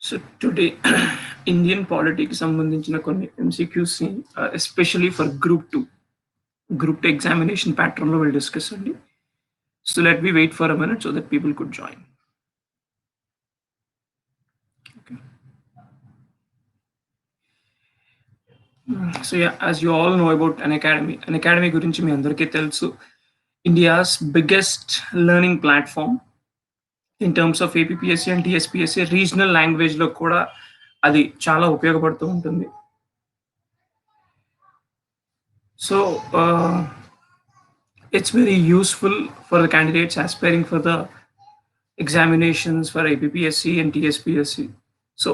So today Indian పాలిటీకి సంబంధించిన కొన్ని ఎంసీక్యూస్ని especially for group two examination ప్యాటర్న్లో విల్ డిస్కస్ అండి. So let me wait for a minute so that people could join. So as you all know about Unacademy గురించి మీ అందరికీ తెలుసు. India's biggest learning platform in terms of APPSC and TSPSC regional లాంగ్వేజ్లో కూడా అది చాలా ఉపయోగపడుతూ ఉంటుంది. So it's very useful for the candidates aspiring for the examinations for APPSC and TSPSC. So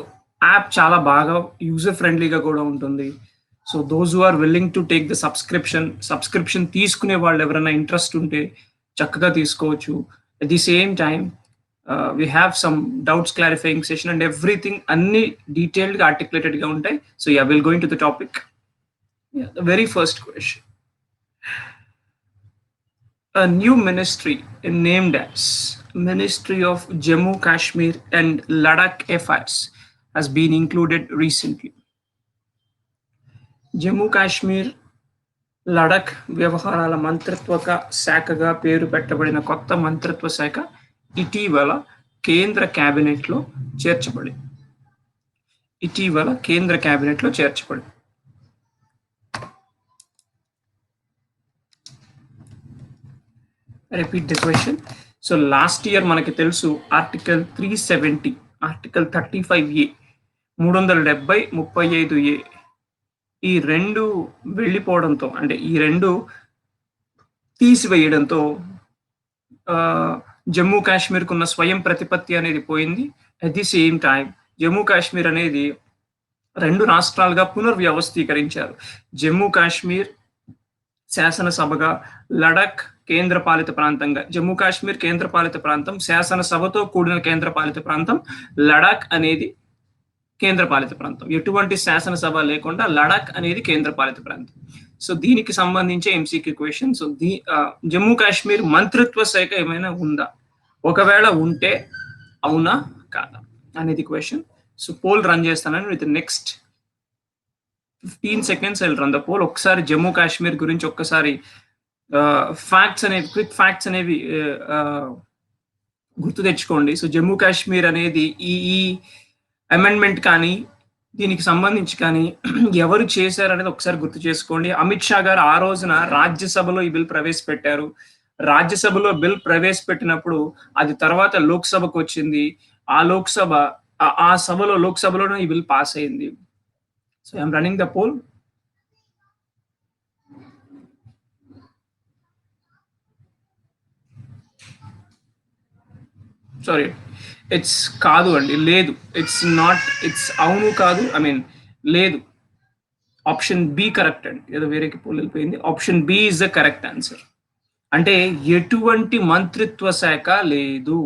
app chala baga user friendly ga kuda untundi. So those who are willing to take the subscription తీసుకునే వాళ్ళు ఎవరైనా interest ఉంటే చక్కగా తీసుకోవచ్చు. At the same time we have some doubts clarifying session and everything అన్ని detailed గా articulated గా ఉంటాయి. So yeah, we'll go into the topic. Yeah, the very first question. A new ministry named as Ministry of Jammu Kashmir and Ladakh Affairs has been included recently. Jammu Kashmir Ladakh వ్యవహారాల మంత్రిత్వ శాఖగా పేరు పెట్టబడిన కొత్త మంత్రిత్వ శాఖ ఇటీవల కేంద్ర క్యాబినెట్లో చేర్చబడింది. Repeat the question. So last year మనకి తెలుసు ఆర్టికల్ 370, ఆర్టికల్ 35A, 370, 35A ఈ రెండు వెళ్ళిపోవడంతో, అంటే ఈ రెండు తీసివేయడంతో జమ్మూ కాశ్మీర్కు ఉన్న స్వయం ప్రతిపత్తి అనేది పోయింది. At the same time Jammu Kashmir అనేది రెండు రాష్ట్రాలుగా పునర్వ్యవస్థీకరించారు. జమ్మూ కాశ్మీర్ శాసనసభగా, లడఖ్ కేంద్రపాలిత ప్రాంతంగా. జమ్మూ కాశ్మీర్ కేంద్రపాలిత ప్రాంతం, శాసనసభతో కూడిన కేంద్రపాలిత ప్రాంతం. లడాక్ అనేది కేంద్రపాలిత ప్రాంతం, ఎటువంటి శాసనసభ లేకుండా లడాక్ అనేది కేంద్రపాలిత ప్రాంతం. సో దీనికి సంబంధించి MCQ question. So Jammu Kashmir మంత్రిత్వ శాఖ ఏమైనా ఉందా, ఒకవేళ ఉంటే అవునా కాదా అనేది క్వశ్చన్. సో పోల్ రన్ చేస్తానని with next 15 seconds I will run the poll. ఒకసారి జమ్మూ కాశ్మీర్ గురించి ఒక్కసారి క్విక్ ఫ్యాక్ట్స్ అనేవి గుర్తు తెచ్చుకోండి. సో జమ్మూ కాశ్మీర్ అనేది ఈ అమెండ్మెంట్ కానీ దీనికి సంబంధించి కానీ ఎవరు చేశారనేది ఒకసారి గుర్తు చేసుకోండి. అమిత్ షా గారు ఆ రోజున రాజ్యసభలో ఈ బిల్ ప్రవేశపెట్టారు. రాజ్యసభలో బిల్ ప్రవేశపెట్టినప్పుడు అది తర్వాత లోక్సభకు వచ్చింది. లోక్సభలోనే ఈ బిల్ పాస్ అయింది. So I'm running the poll. Sorry, it's కాదు అండి, లేదు. ఇట్స్ అవును కాదు, లేదు. ఆప్షన్ బి కరెక్ట్ అండి. ఏదో వేరేకి పోల్ వెళ్ళిపోయింది. Option B is the correct answer. అంటే ఎటువంటి మంత్రిత్వ శాఖ లేదు,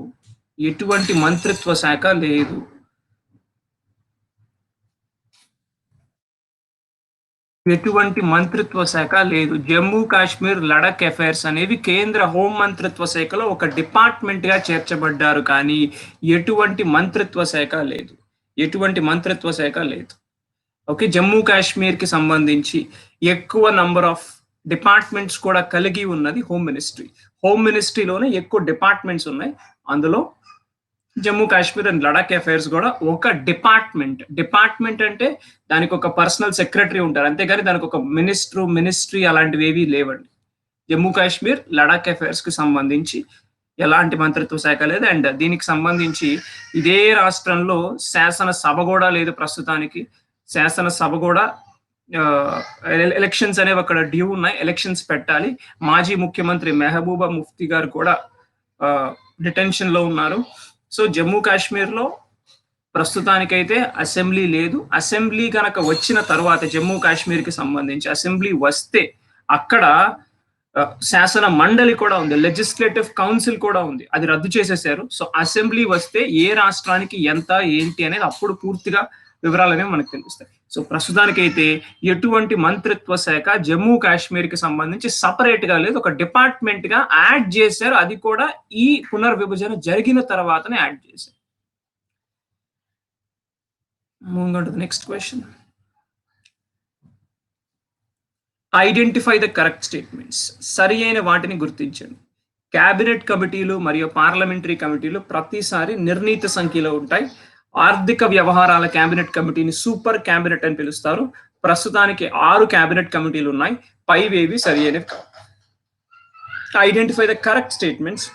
జమ్మూ కాశ్మీర్ లడఖ్ అఫైర్స్ అనేవి కేంద్ర హోం మంత్రిత్వ శాఖలో ఒక డిపార్ట్మెంట్ గా చేర్చబడ్డారు, కానీ ఎటువంటి మంత్రిత్వ శాఖ లేదు. ఓకే, జమ్మూ కాశ్మీర్ కి సంబంధించి ఎక్కువ నంబర్ ఆఫ్ డిపార్ట్మెంట్స్ కూడా కలిగి ఉన్నది హోమ్ మినిస్ట్రీలోనే ఎక్కువ డిపార్ట్మెంట్స్ ఉన్నాయి. అందులో జమ్మూ కాశ్మీర్ అండ్ లడాక్ అఫైర్స్ కూడా ఒక డిపార్ట్మెంట్ అంటే దానికి ఒక పర్సనల్ సెక్రటరీ ఉంటారు, అంతేగాని దానికి ఒక మినిస్ట్రీ అలాంటివి ఏవి లేవండి. జమ్మూ కాశ్మీర్ లడాక్ అఫైర్స్ కి సంబంధించి ఎలాంటి మంత్రిత్వ శాఖ లేదు. అండ్ దీనికి సంబంధించి ఇదే రాష్ట్రంలో శాసనసభ కూడా లేదు ప్రస్తుతానికి. శాసనసభ కూడా ఎలక్షన్స్ అనేవి అక్కడ డ్యూ ఉన్నాయి, ఎలక్షన్స్ పెట్టాలి. మాజీ ముఖ్యమంత్రి మెహబూబా ముఫ్తీ గారు కూడా డిటెన్షన్ లో ఉన్నారు. సో జమ్మూ కాశ్మీర్లో ప్రస్తుతానికైతే అసెంబ్లీ లేదు. అసెంబ్లీ కనుక వచ్చిన తర్వాత జమ్మూ కాశ్మీర్కి సంబంధించి అసెంబ్లీ వస్తే అక్కడ శాసన మండలి కూడా ఉంది, లెజిస్లేటివ్ కౌన్సిల్ కూడా ఉంది, అది రద్దు చేసేసారు. సో అసెంబ్లీ వస్తే ఏ రాష్ట్రానికి ఎంత ఏంటి అనేది అప్పుడు పూర్తిగా వివరాలు అనేవి మనకు తెలుస్తాయి. సో ప్రస్తుతానికైతే ఎటువంటి మంత్రిత్వ శాఖ జమ్మూ కాశ్మీర్ కి సంబంధించి సపరేట్ గా లేదు, ఒక డిపార్ట్మెంట్ గా యాడ్ చేశారు. అది కూడా ఈ పునర్విభజన జరిగిన తర్వాతనే యాడ్ చేశారు. Moving on to the next question. Identify the correct statements. సరి అయిన వాటిని గుర్తించండి. క్యాబినెట్ కమిటీలు మరియు పార్లమెంటరీ కమిటీలు ప్రతిసారి నిర్ణీత సంఖ్యలో ఉంటాయి. ఆర్థిక వ్యవహారాల క్యాబినెట్ కమిటీని సూపర్ క్యాబినెట్ అని పిలుస్తారు. ప్రస్తుతానికి 6 క్యాబినెట్ కమిటీలు ఉన్నాయి. పైవేవి సరి అయినవి కావు. Identify the correct statements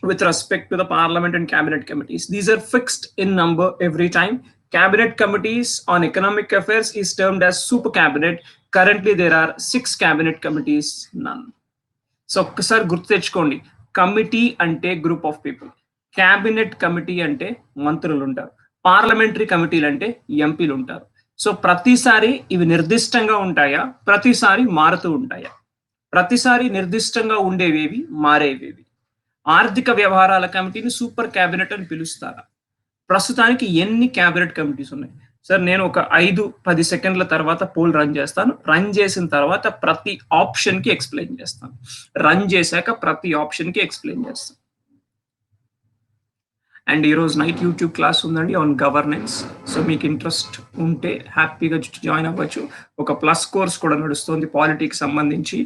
with respect to the parliament and cabinet committees. These are fixed in number every time. Cabinet committees on economic affairs is termed as super cabinet. Currently there are 6 cabinet committees, none. So sir gurtu techukondi, committee ante group of people, cabinet committee ante మంత్రులు ఉంటారు, parliamentary కమిటీలు అంటే ఎంపీలు ఉంటారు. So ప్రతిసారి ఇవి నిర్దిష్టంగా ఉంటాయా, ప్రతిసారి మారుతూ ఉంటాయా? ప్రతిసారి నిర్దిష్టంగా ఉండేవేవి, మారేవేవి? ఆర్థిక వ్యవహారాల కమిటీని సూపర్ క్యాబినెట్ అని పిలుస్తారా? ప్రస్తుతానికి ఎన్ని క్యాబినెట్ కమిటీస్ ఉన్నాయి? సార్ నేను ఒక 5-10 సెకండ్ల తర్వాత పోల్ రన్ చేస్తాను. రన్ చేసిన తర్వాత ప్రతి ఆప్షన్ కి ఎక్స్ప్లెయిన్ చేస్తాను. రన్ చేశాక ప్రతి ఆప్షన్ కి ఎక్స్ప్లెయిన్ చేస్తాను. అండ్ ఈరోజు నైట్ యూట్యూబ్ క్లాస్ ఉందండి ఆన్ గవర్నెన్స్. సో మీకు ఇంట్రెస్ట్ ఉంటే హ్యాపీగా జాయిన్ అవ్వచ్చు. ఒక ప్లస్ కోర్స్ కూడా నడుస్తుంది పాలిటిక్స్ సంబంధించి,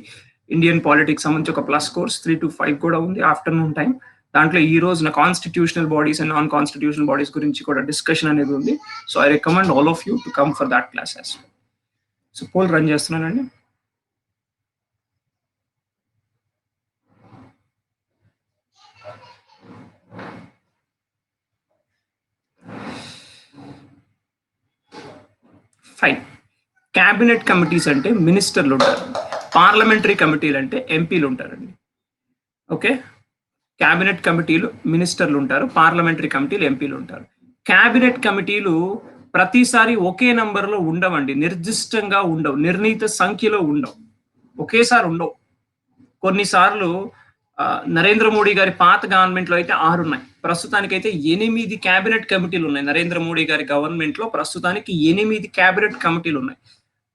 ఇండియన్ పాలిటిక్స్ సంబంధించి ఒక ప్లస్ కోర్స్ 3 to 5 కూడా ఉంది ఆఫ్టర్నూన్ టైం. దాంట్లో ఈ రోజు నా constitutional bodies and non constitutional bodies గురించి కూడా డిస్కషన్ అనేది ఉంది. So I recommend all of you to come for that class as well. So poll run చేస్తున్నానండి. ఫైన్. క్యాబినెట్ కమిటీస్ అంటే మినిస్టర్లు ఉంటారు, పార్లమెంటరీ కమిటీలు అంటే ఎంపీలు ఉంటారండి. ఓకే, క్యాబినెట్ కమిటీలు మినిస్టర్లు ఉంటారు, పార్లమెంటరీ కమిటీలు ఎంపీలు ఉంటారు. క్యాబినెట్ కమిటీలు ప్రతిసారి ఒకే నంబర్లో ఉండవండి, నిర్దిష్టంగా ఉండవు, నిర్ణీత సంఖ్యలో ఉండవు, ఒకేసారి ఉండవు. కొన్నిసార్లు నరేంద్ర మోడీ గారి పాత గవర్నమెంట్ లో అయితే 6 ఉన్నాయి, ప్రస్తుతానికి అయితే 8 క్యాబినెట్ కమిటీలు ఉన్నాయి. నరేంద్ర మోడీ గారి గవర్నమెంట్ లో ప్రస్తుతానికి 8 క్యాబినెట్ కమిటీలు ఉన్నాయి.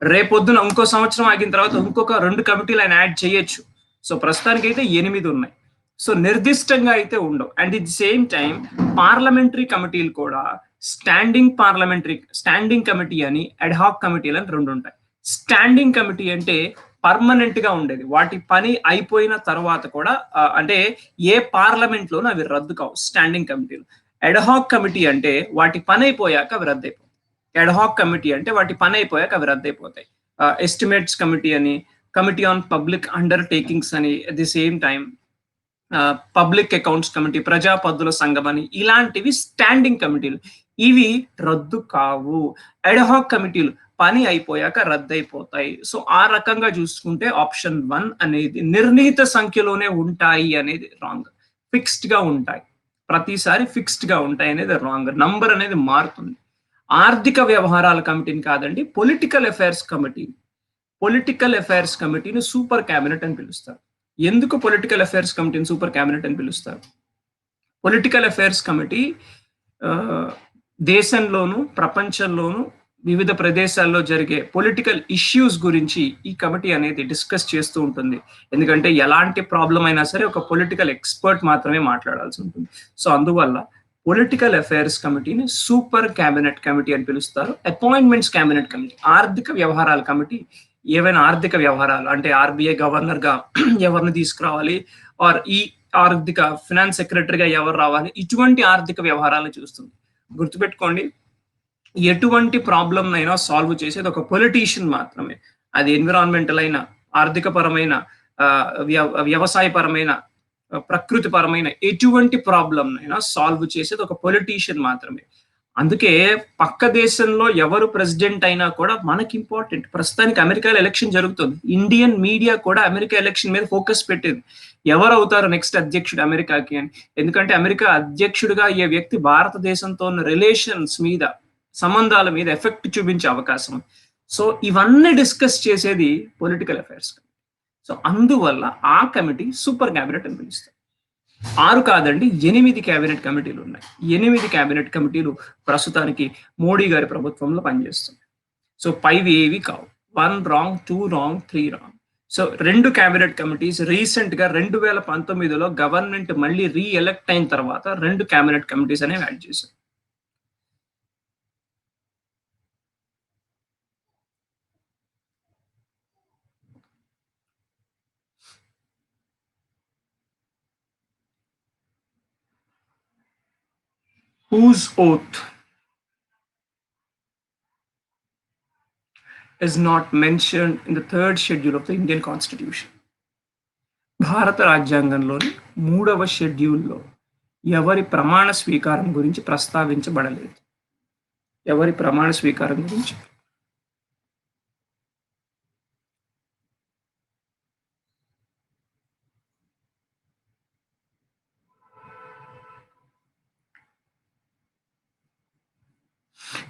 రేపొద్దున ఇంకో సంవత్సరం ఆగిన తర్వాత ఇంకొక 2 కమిటీలు ఆయన యాడ్ చేయొచ్చు. సో ప్రస్తుతానికి అయితే 8 ఉన్నాయి. సో నిర్దిష్టంగా అయితే ఉండవు. And at the same time parliamentary కమిటీలు కూడా స్టాండింగ్ కమిటీ అని, అడ్హాక్ కమిటీలు అని 2 ఉంటాయి. స్టాండింగ్ కమిటీ అంటే పర్మనెంట్ గా ఉండేది, వాటి పని అయిపోయిన తర్వాత కూడా అంటే ఏ పార్లమెంట్ లోనూ అవి రద్దు కావు స్టాండింగ్ కమిటీలు. అడ్హాక్ కమిటీ అంటే వాటి పని అయిపోయాక అవి రద్దయిపోతాయి. అడ్హాక్ కమిటీ అంటే వాటి పని అయిపోయాక అవి రద్దయిపోతాయి. ఎస్టిమేట్స్ కమిటీ అని, కమిటీ ఆన్ పబ్లిక్ అండర్టేకింగ్స్ అని, at the same time public accounts committee, ప్రజా పద్దుల సంఘం అని, ఇలాంటివి స్టాండింగ్ కమిటీలు. ఇవి రద్దు కావు. అడ్హాక్ కమిటీలు పని అయిపోయాక రద్దయిపోతాయి. సో ఆ రకంగా చూసుకుంటే ఆప్షన్ 1 అనేది నిర్ణీత సంఖ్యలోనే ఉంటాయి అనేది రాంగ్. ఫిక్స్డ్ గా ఉంటాయి, ప్రతిసారి ఫిక్స్డ్ గా ఉంటాయి అనేది రాంగ్. నంబర్ అనేది మారుతుంది. ఆర్థిక వ్యవహారాల కమిటీని కాదండి, పొలిటికల్ అఫైర్స్ కమిటీని సూపర్ క్యాబినెట్ అని పిలుస్తారు. ఎందుకు పొలిటికల్ అఫైర్స్ కమిటీని సూపర్ క్యాబినెట్ అని పిలుస్తారు? పొలిటికల్ అఫైర్స్ కమిటీ దేశంలోను ప్రపంచంలోను వివిధ ప్రదేశాల్లో జరిగే పొలిటికల్ ఇష్యూస్ గురించి ఈ కమిటీ అనేది డిస్కస్ చేస్తూ ఉంటుంది. ఎందుకంటే ఎలాంటి ప్రాబ్లం అయినా సరే ఒక పొలిటికల్ ఎక్స్పర్ట్ మాత్రమే మాట్లాడాల్సి ఉంటుంది. సో అందువల్ల పొలిటికల్ అఫైర్స్ కమిటీని సూపర్ క్యాబినెట్ కమిటీ అని పిలుస్తారు. అపాయింట్మెంట్స్ క్యాబినెట్ కమిటీ, ఆర్థిక వ్యవహారాల కమిటీ ఏవైనా ఆర్థిక వ్యవహారాలు అంటే ఆర్బీఐ గవర్నర్ గా ఎవరిని తీసుకురావాలి, ఆర్ ఈ ఆర్థిక ఫినాన్స్ సెక్రటరీగా ఎవరు రావాలి, ఇటువంటి ఆర్థిక వ్యవహారాలను చూస్తుంది. గుర్తుపెట్టుకోండి, ఎటువంటి ప్రాబ్లం అయినా సాల్వ్ చేసేది ఒక పొలిటీషియన్ మాత్రమే. అది ఎన్విరాన్మెంటల్ అయినా, ఆర్థిక పరమైన, వ్యవసాయ పరమైన, ప్రకృతి పరమైన ఎటువంటి ప్రాబ్లం అయినా సాల్వ్ చేసేది ఒక పొలిటీషియన్ మాత్రమే. అందుకే పక్క దేశంలో ఎవరు ప్రెసిడెంట్ అయినా కూడా మనకి ఇంపార్టెంట్. ప్రస్తుతానికి అమెరికాలో ఎలక్షన్ జరుగుతుంది. ఇండియన్ మీడియా కూడా అమెరికా ఎలక్షన్ మీద ఫోకస్ పెట్టింది, ఎవరు అవుతారు నెక్స్ట్ అధ్యక్షుడు అమెరికాకి అని. ఎందుకంటే అమెరికా అధ్యక్షుడిగా అయ్యే వ్యక్తి భారతదేశంతో ఉన్న రిలేషన్స్ మీద, సంబంధాల మీద ఎఫెక్ట్ చూపించే అవకాశం. సో ఇవన్నీ డిస్కస్ చేసేది పొలిటికల్ అఫైర్స్. సో అందువల్ల ఆ కమిటీ సూపర్ క్యాబినెట్ అని పిలుస్తారు. 6 కాదండి, 8 క్యాబినెట్ కమిటీలు ఉన్నాయి. 8 క్యాబినెట్ కమిటీలు ప్రస్తుతానికి మోడీ గారి ప్రభుత్వంలో పనిచేస్తున్నాయి. సో 5 ఏవి కావు. 1 wrong, 2 wrong, 3 wrong. So 2 cabinet committees recent గా 2019లో గవర్నమెంట్ మళ్ళీ రీఎలెక్ట్ అయిన తర్వాత 2 క్యాబినెట్ కమిటీస్ అనేవి యాడ్ చేశారు. whose oath is not mentioned in the third schedule of the Indian Constitution. భారత రాజ్యాంగంలోని 3వ షెడ్యూల్లో ఎవరి ప్రమాణ స్వీకారం గురించి ప్రస్తావించబడలేదు. ఎవరి ప్రమాణ స్వీకారం గురించి?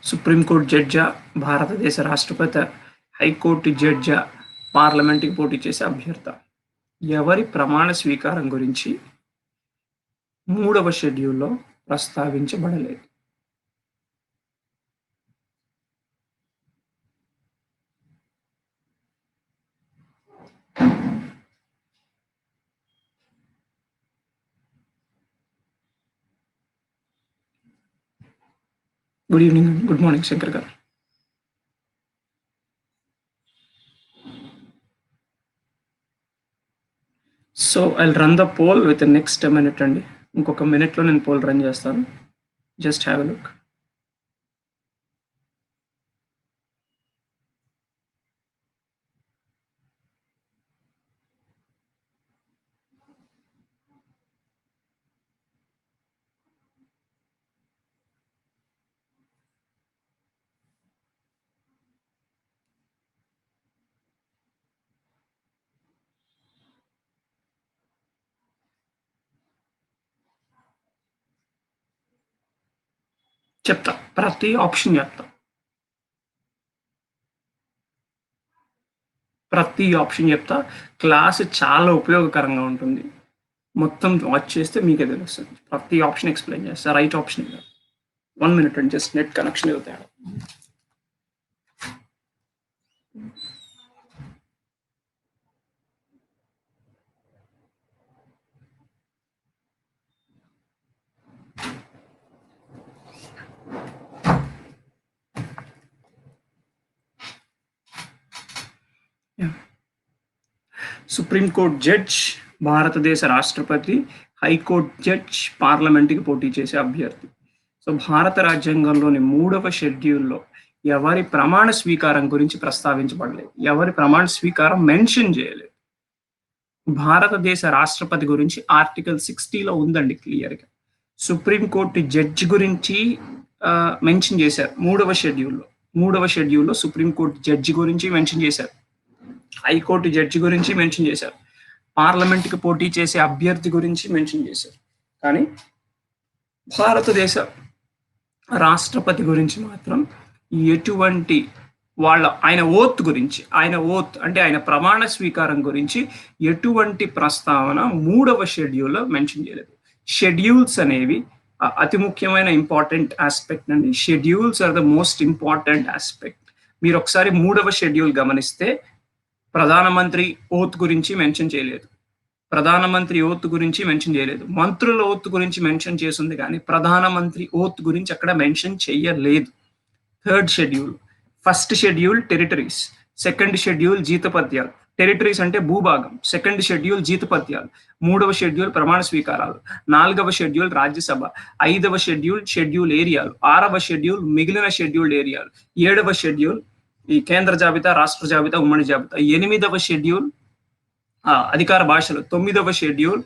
సుప్రీంకోర్టు జడ్జా, భారతదేశ రాష్ట్రపతి, హైకోర్టు జడ్జా, పార్లమెంట్కి పోటీ చేసే అభ్యర్థ. ఎవరి ప్రమాణ స్వీకారం గురించి 3వ షెడ్యూల్లో ప్రస్తావించబడలేదు? Good evening, good morning Shankar గారు. So I run the poll with next minute అండి. ఇంకొక మినిట్లో నేను పోల్ రన్ చేస్తాను. Just have a look. చెప్తా, ప్రతి ఆప్షన్ చెప్తా. ప్రతి ఆప్షన్ చెప్తా. క్లాస్ చాలా ఉపయోగకరంగా ఉంటుంది. మొత్తం వాచ్ చేస్తే మీకే తెలుస్తుంది. ప్రతి ఆప్షన్ ఎక్స్ప్లెయిన్ చేస్తా. రైట్ ఆప్షన్ 1 minute అండి, జస్ట్ నెట్ కనెక్షన్ అవుతాయి. సుప్రీంకోర్టు జడ్జ్, భారతదేశ రాష్ట్రపతి, హైకోర్టు జడ్జ్, పార్లమెంట్కి పోటీ చేసే అభ్యర్థి. సో భారత రాజ్యాంగంలోని 3వ షెడ్యూల్లో ఎవరి ప్రమాణ స్వీకారం గురించి ప్రస్తావించబడలేదు. ఎవరి ప్రమాణ స్వీకారం మెన్షన్ చేయలేదు. భారతదేశ రాష్ట్రపతి గురించి ఆర్టికల్ 60లో ఉందండి క్లియర్గా. సుప్రీంకోర్టు జడ్జి గురించి మెన్షన్ చేశారు 3వ షెడ్యూల్లో. 3వ షెడ్యూల్లో సుప్రీంకోర్టు జడ్జి గురించి మెన్షన్ చేశారు. హైకోర్టు జడ్జి గురించి మెన్షన్ చేశారు. పార్లమెంట్కి పోటీ చేసే అభ్యర్థి గురించి మెన్షన్ చేశారు. కానీ భారతదేశ రాష్ట్రపతి గురించి మాత్రం ఎటువంటి ఆయన ఓత్ గురించి, ఆయన ఓత్ అంటే ఆయన ప్రమాణ స్వీకారం గురించి ఎటువంటి ప్రస్తావన 3వ షెడ్యూల్లో మెన్షన్ చేయలేదు. షెడ్యూల్స్ అనేవి అతి ముఖ్యమైన ఇంపార్టెంట్ ఆస్పెక్ట్ అండి. Schedules are the most important aspect. మీరు ఒకసారి 3వ షెడ్యూల్ గమనిస్తే ప్రధానమంత్రి ఓత్ గురించి మెన్షన్ చేయలేదు. ప్రధానమంత్రి ఓత్ గురించి మెన్షన్ చేయలేదు. మంత్రుల ఓత్ గురించి మెన్షన్ చేసింది, కానీ ప్రధానమంత్రి ఓత్ గురించి అక్కడ మెన్షన్ చేయలేదు. Third schedule, first schedule territories, second schedule జీతపత్యాలు. టెరిటరీస్ అంటే భూభాగం. సెకండ్ షెడ్యూల్ జీతపత్యాలు. 3వ షెడ్యూల్ ప్రమాణ స్వీకారాలు. 4వ షెడ్యూల్ రాజ్యసభ. 5వ షెడ్యూల్ ఏరియాలు. 6వ షెడ్యూల్ మిగిలిన షెడ్యూల్డ్ ఏరియాలు. 7వ షెడ్యూల్ ఈ కేంద్ర జాబితా, రాష్ట్ర జాబితా, ఉమ్మడి జాబితా. 8వ షెడ్యూల్ అధికార భాషలు. 9వ షెడ్యూల్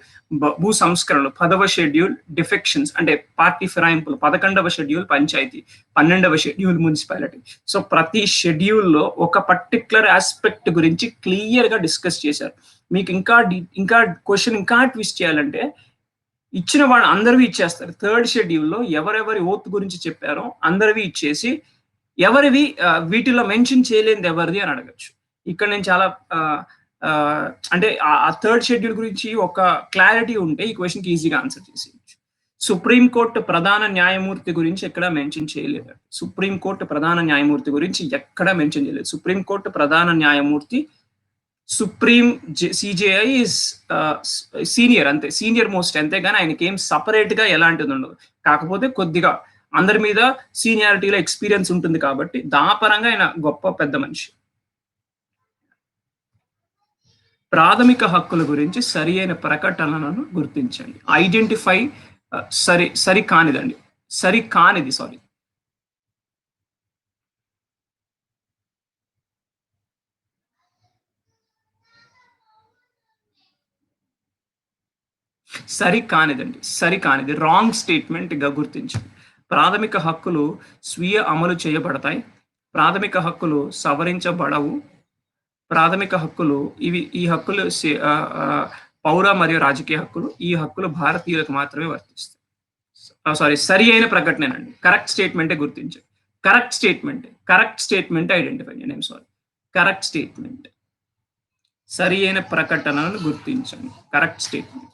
భూ సంస్కరణలు. 10వ షెడ్యూల్ డిఫెక్షన్స్ అంటే పార్టీ ఫిరాయింపులు. 11వ షెడ్యూల్ పంచాయతీ. 12వ షెడ్యూల్ మున్సిపాలిటీ. సో ప్రతి షెడ్యూల్లో ఒక పర్టికులర్ ఆస్పెక్ట్ గురించి క్లియర్ గా డిస్కస్ చేశారు. మీకు ఇంకా క్వశ్చన్ ఇంకా ట్విస్ట్ చేయాలంటే ఇచ్చిన వాళ్ళు అందరివి ఇచ్చేస్తారు. థర్డ్ షెడ్యూల్లో ఎవరెవరి ఓత్ గురించి చెప్పారో అందరివి ఇచ్చేసి ఎవరివి వీటిలో మెన్షన్ చేయలేనిది ఎవరిది అని అడగచ్చు. ఇక్కడ నేను చాలా అంటే ఆ థర్డ్ షెడ్యూల్ గురించి ఒక క్లారిటీ ఉంటే ఈ క్వశ్చన్కి ఈజీగా ఆన్సర్ చేసేయచ్చు. సుప్రీంకోర్టు ప్రధాన న్యాయమూర్తి గురించి ఎక్కడ మెన్షన్ చేయలేదు. సుప్రీంకోర్టు ప్రధాన న్యాయమూర్తి గురించి ఎక్కడ మెన్షన్ చేయలేదు. సుప్రీంకోర్టు ప్రధాన న్యాయమూర్తి సుప్రీం సిజేఐ ఇస్ సీనియర్, అంతే, సీనియర్ మోస్ట్, అంతేగాని ఆయనకి ఏం సపరేట్ గా ఎలాంటిది ఉండదు. కాకపోతే కొద్దిగా అందరి మీద సీనియారిటీలో ఎక్స్పీరియన్స్ ఉంటుంది కాబట్టి దాపరంగా ఆయన గొప్ప పెద్ద మనిషి. ప్రాథమిక హక్కుల గురించి సరి అయిన ప్రకటనలను గుర్తించండి. ఐడెంటిఫై సరి కానిదండి. సరికానిది, సారీ. సరికానిదండి. సరికానిది. రాంగ్ స్టేట్మెంట్‌గా గుర్తించండి. ప్రాథమిక హక్కులు స్వీయ అమలు చేయబడతాయి. ప్రాథమిక హక్కులు సవరించబడవు. ప్రాథమిక హక్కులు ఈ హక్కులు పౌర మరియు రాజకీయ హక్కులు. ఈ హక్కులు భారతీయులకు మాత్రమే వర్తిస్తాయి. సారీ, సరి అయిన ప్రకటనేనండి. కరెక్ట్ స్టేట్మెంటే గుర్తించండి. కరెక్ట్ స్టేట్మెంట్ ఐడెంటిఫై చేయండి. I'm sorry. Correct statement. సరి అయిన ప్రకటనను గుర్తించండి. Correct statement.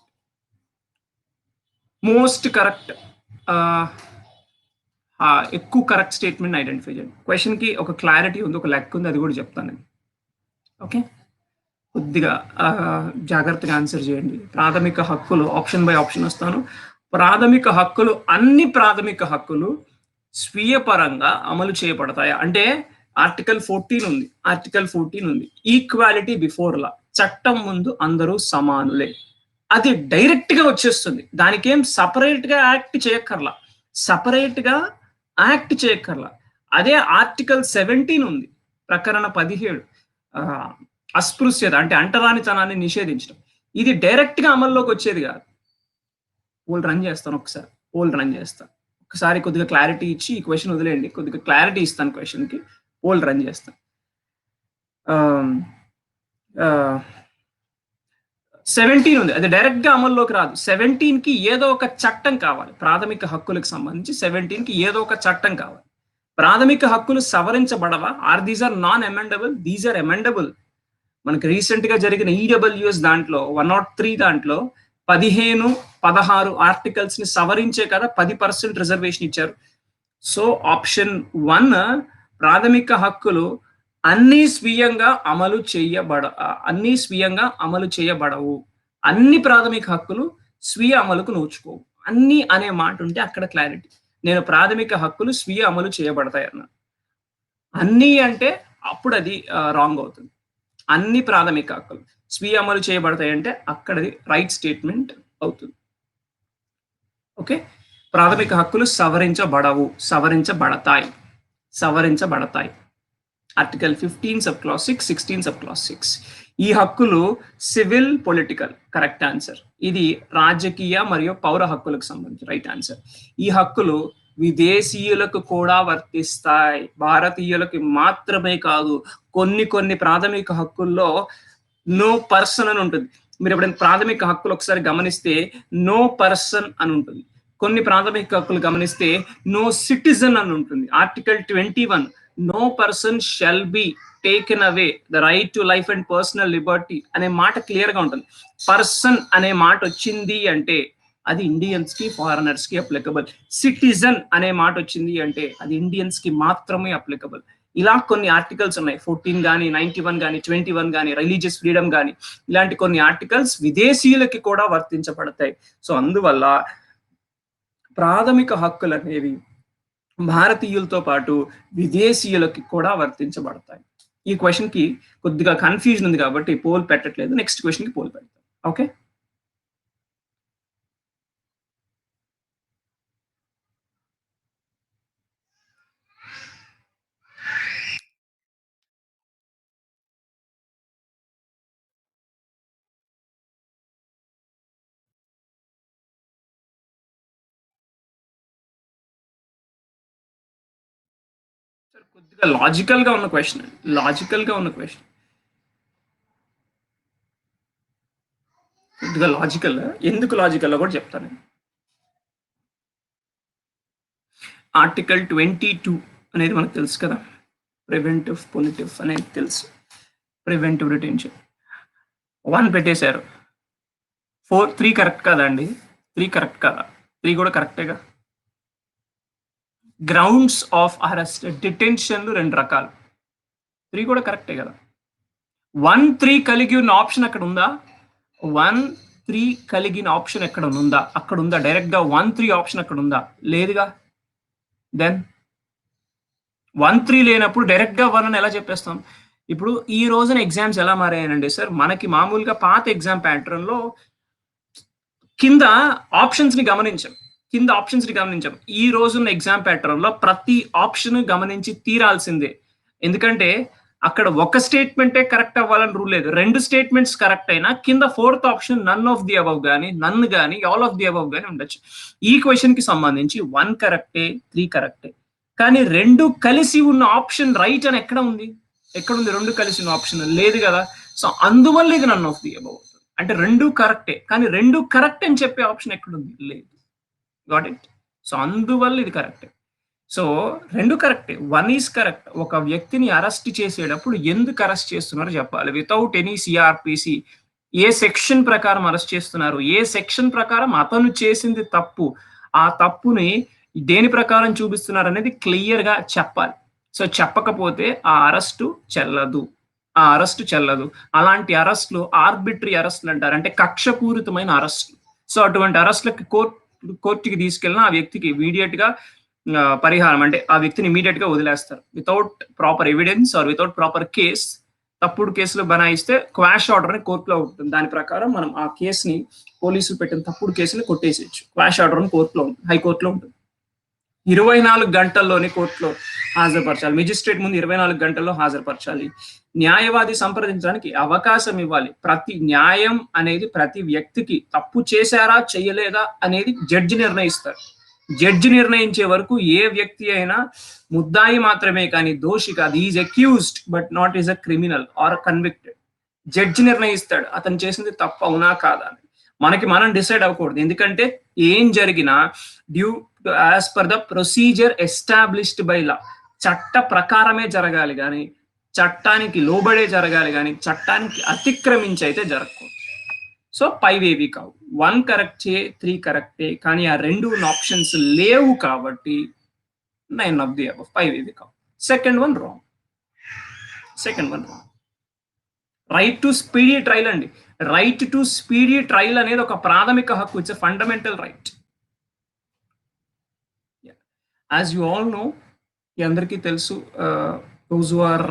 మోస్ట్ కరెక్ట్, ఎక్కువ కరెక్ట్ స్టేట్మెంట్ ఐడెంటిఫై చేయండి. క్వశ్చన్కి ఒక క్లారిటీ ఉంది, ఒక లెక్క ఉంది, అది కూడా చెప్తాను నేను. ఓకే, కొద్దిగా జాగ్రత్తగా ఆన్సర్ చేయండి. ప్రాథమిక హక్కులు ఆప్షన్ బై ఆప్షన్ వస్తాను. ప్రాథమిక హక్కులు, అన్ని ప్రాథమిక హక్కులు స్వీయ పరంగా అమలు చేయబడతాయా అంటే ఆర్టికల్ 14 ఉంది. ఈక్వాలిటీ బిఫోర్ లా, చట్టం ముందు అందరూ సమానులే. అది డైరెక్ట్ గా వచ్చేస్తుంది. దానికి ఏం సపరేట్ గా యాక్ట్ చేయక్కర్లా. అదే ఆర్టికల్ 17 ఉంది, ప్రకరణ 17, అస్పృశ్యత అంటే అంటరానితనాన్ని నిషేధించడం. ఇది డైరెక్ట్ గా అమల్లోకి వచ్చేది కాదు. పోల్ రన్ చేస్తాను ఒకసారి కొద్దిగా క్లారిటీ ఇచ్చి ఈ క్వశ్చన్ వదిలేయండి. కొద్దిగా క్లారిటీ ఇస్తాను క్వశ్చన్కి. పోల్ రన్ చేస్తాను. 17 ఉంది, అది డైరెక్ట్ గా అమల్లోకి రాదు. 17 కి ఏదో ఒక చట్టం కావాలి. ప్రాథమిక హక్కులకు సంబంధించి 17 కి ఏదో ఒక చట్టం కావాలి. ప్రాథమిక హక్కులు సవరించబడవా? These are non amendable, these are amendable. మనకి రీసెంట్ గా జరిగిన ఈడబ్ల్యూఎస్ దాంట్లో 103 దాంట్లో 15-16 ఆర్టికల్స్ ని సవరించే కదా 10% రిజర్వేషన్ ఇచ్చారు. సో ఆప్షన్ 1, ప్రాథమిక హక్కులు అన్ని స్వీయంగా అమలు చేయబడవు. అన్ని ప్రాథమిక హక్కులు స్వీయ అమలుకు నోచుకోవు. అన్ని అనే మాట ఉంటే అక్కడ క్లారిటీ. నేను ప్రాథమిక హక్కులు స్వీయ అమలు చేయబడతాయి అన్నా. అన్ని అంటే అప్పుడు అది రాంగ్ అవుతుంది. అన్ని ప్రాథమిక హక్కులు స్వీయ అమలు చేయబడతాయి అంటే అక్కడది రైట్ స్టేట్మెంట్ అవుతుంది. ఓకే, ప్రాథమిక హక్కులు సవరించబడతాయి. Article 15 sub clause 6, 16 sub clause 6. ఈ హక్కులు సివిల్, పొలిటికల్, కరెక్ట్ ఆన్సర్. ఇది రాజకీయ మరియు పౌర హక్కులకు సంబంధించి రైట్ ఆన్సర్. ఈ హక్కులు విదేశీయులకు కూడా వర్తిస్తాయి, భారతీయులకు మాత్రమే కాదు. కొన్ని ప్రాథమిక హక్కుల్లో నో పర్సన్ అని ఉంటుంది. మీరు ఎప్పుడైనా ప్రాథమిక హక్కులు ఒకసారి గమనిస్తే నో పర్సన్ అని ఉంటుంది. కొన్ని ప్రాథమిక హక్కులు గమనిస్తే నో సిటిజన్ అని ఉంటుంది. Article 21, no person shall be taken away the right to life and personal liberty అనే మాట క్లియర్ గా ఉంటుంది. పర్సన్ అనే మాట వచ్చింది అంటే అది ఇండియన్స్ కి, ఫారినర్స్ కి అప్లికబుల్. సిటిజన్ అనే మాట వచ్చింది అంటే అది ఇండియన్స్ కి మాత్రమే అప్లికబుల్. ఇలా కొన్ని ఆర్టికల్స్ ఉన్నాయి. 14 కానీ, 91 కానీ, 21 కానీ, రిలీజియస్ ఫ్రీడమ్ కానీ, ఇలాంటి కొన్ని ఆర్టికల్స్ విదేశీయులకి కూడా వర్తించబడతాయి. సో అందువల్ల ప్రాథమిక హక్కులు అనేవి భారతీయులతో పాటు విదేశీయులకి కూడా వర్తించబడతాయి. ఈ క్వశ్చన్ కి కొద్దిగా కన్ఫ్యూజన్ ఉంది కాబట్టి పోల్ పెట్టట్లేదు. నెక్స్ట్ క్వశ్చన్ కి పోల్ పెడతాం. ఓకే, కొద్దిగా లాజికల్ గా ఉన్న క్వశ్చన్. కొద్దిగా లాజికల్. ఎందుకు లాజికల్ కూడా చెప్తాను. ఆర్టికల్ 22 అనేది మనకు తెలుసు కదా, ప్రివెంటివ్ పొలిటివ్ అనేది తెలుసు. ప్రివెంటివ్ డిటెన్షన్ 1 పెట్టేశారు. 3 కరెక్ట్ కదా అండి? 3 కరెక్ట్ కదా? 3 కూడా కరెక్టేగా. గ్రౌండ్స్ ఆఫ్ అరెస్ట్, డిటెన్షన్లు 2 రకాలు. 3 కూడా కరెక్టే కదా. 1-3 కలిగి ఉన్న ఆప్షన్ అక్కడ ఉందా? 1-3 కలిగిన ఆప్షన్ ఎక్కడ ఉందా? అక్కడ ఉందా? డైరెక్ట్ గా 1-3 ఆప్షన్ అక్కడ ఉందా? లేదుగా. దెన్ 1-3 లేనప్పుడు డైరెక్ట్ గా 1 అని ఎలా చెప్పేస్తాం? ఇప్పుడు ఈ రోజున ఎగ్జామ్స్ ఎలా మారాయనండి సార్, మనకి మామూలుగా పాత ఎగ్జామ్ ప్యాటర్న్ లో కింద ఆప్షన్స్ ని గమనించాం. కింద ఆప్షన్స్ ని గమనించాం. ఈ రోజున్న ఎగ్జామ్ ప్యాటర్న్ లో ప్రతి ఆప్షన్ గమనించి తీరాల్సిందే. ఎందుకంటే అక్కడ ఒక స్టేట్మెంటే కరెక్ట్ అవ్వాలని రూల్ లేదు. 2 స్టేట్మెంట్స్ కరెక్ట్ అయినా కింద fourth option none of the above గాని, నన్ గాని, ఆల్ ఆఫ్ ది అబవ్ గాని ఉండొచ్చు. ఈ క్వెషన్ కి సంబంధించి 1 కరెక్టే, 3 కరెక్టే. కానీ 2 కలిసి ఉన్న ఆప్షన్ రైట్ అని ఎక్కడ ఉంది? ఎక్కడుంది 2 కలిసి ఉన్న ఆప్షన్? లేదు కదా! సో అందువల్ల ఇది నన్ ఆఫ్ ది అబవ్ అవుతుంది. అంటే 2 కరెక్టే. కానీ 2 కరెక్ట్ అని చెప్పే ఆప్షన్ ఎక్కడుంది? లేదు. Got it? సో అందువల్ల ఇది కరెక్టే. సో 2 కరెక్టే. 1 ఈస్ కరెక్ట్. ఒక వ్యక్తిని అరెస్ట్ చేసేటప్పుడు ఎందుకు అరెస్ట్ చేస్తున్నారో చెప్పాలి. వితౌట్ ఎనీ సిఆర్‌పిసి ఏ సెక్షన్ ప్రకారం అరెస్ట్ చేస్తున్నారు? ఏ సెక్షన్ ప్రకారం అతను చేసింది తప్పు. ఆ తప్పుని దేని ప్రకారం చూపిస్తున్నారనేది క్లియర్‌గా చెప్పాలి. సో చెప్పకపోతే ఆ అరెస్టు చెల్లదు. ఆ అరెస్టు చెల్లదు. అలాంటి అరెస్ట్‌లు ఆర్బిట్రరీ అరెస్ట్‌లు అంటారు. అంటే కక్షపూరితమైన అరెస్ట్‌లు. సో అటువంటి అరెస్ట్‌లకి కోర్ట్‌కి తీసుకెళ్ళిన ఆ వ్యక్తికి ఇమ్మీడియేట్‌గా పరిహారం అంటే ఆ వ్యక్తిని ఇమీడియట్ గా వదిలేస్తారు. Without proper evidence are without proper case తప్పుడు కేసులు బనాయిస్తే క్వాష్ ఆర్డర్ అని కోర్టులో ఉంటుంది. దాని ప్రకారం మనం ఆ కేసుని పోలీసులు పెట్టిన తప్పుడు కేసుని కొట్టేసేయచ్చు. క్వాష్ ఆర్డర్ అని కోర్టులో హైకోర్టులో ఉంటుంది. 24 గంటల్లోనే కోర్టులో హాజరుపరచాలి. మెజిస్ట్రేట్ ముందు 24 గంటల్లో హాజరుపరచాలి. న్యాయవాది సంప్రదించడానికి అవకాశం ఇవ్వాలి. ప్రతి న్యాయం అనేది ప్రతి వ్యక్తికి తప్పు చేశారా చేయలేదా అనేది జడ్జి నిర్ణయిస్తారు. జడ్జి నిర్ణయించే వరకు ఏ వ్యక్తి అయినా ముద్దాయి మాత్రమే కానీ దోషి కాదు. Is accused but not is a criminal or convicted. Judge నిర్ణయిస్తాడు అతను చేసింది తప్పు అవునా కాదా అని. మనకి మనం డిసైడ్ అవ్వకూడదు. ఎందుకంటే ఏం జరిగినా due as per the procedure established by law చట్ట ప్రకారమే జరగాలి కానీ చట్టానికి లోబడే జరగాలి కానీ చట్టానికి అతిక్రమించి అయితే జరగకూడదు. సో 5 ఏవి కావు. 1 కరెక్టే, 3 కరెక్టే. కానీ ఆ 2 ఆప్షన్స్ లేవు కాబట్టి 9 ఆఫ్ ది అబవ్ 5 ఏవి కావు. Second one wrong. Right to speedy trial అండి. రైట్ టు స్పీడీ ట్రయల్ అనేది ఒక ప్రాథమిక హక్కు. It's a fundamental right. As you all know, అందరికీ తెలుసు, those who are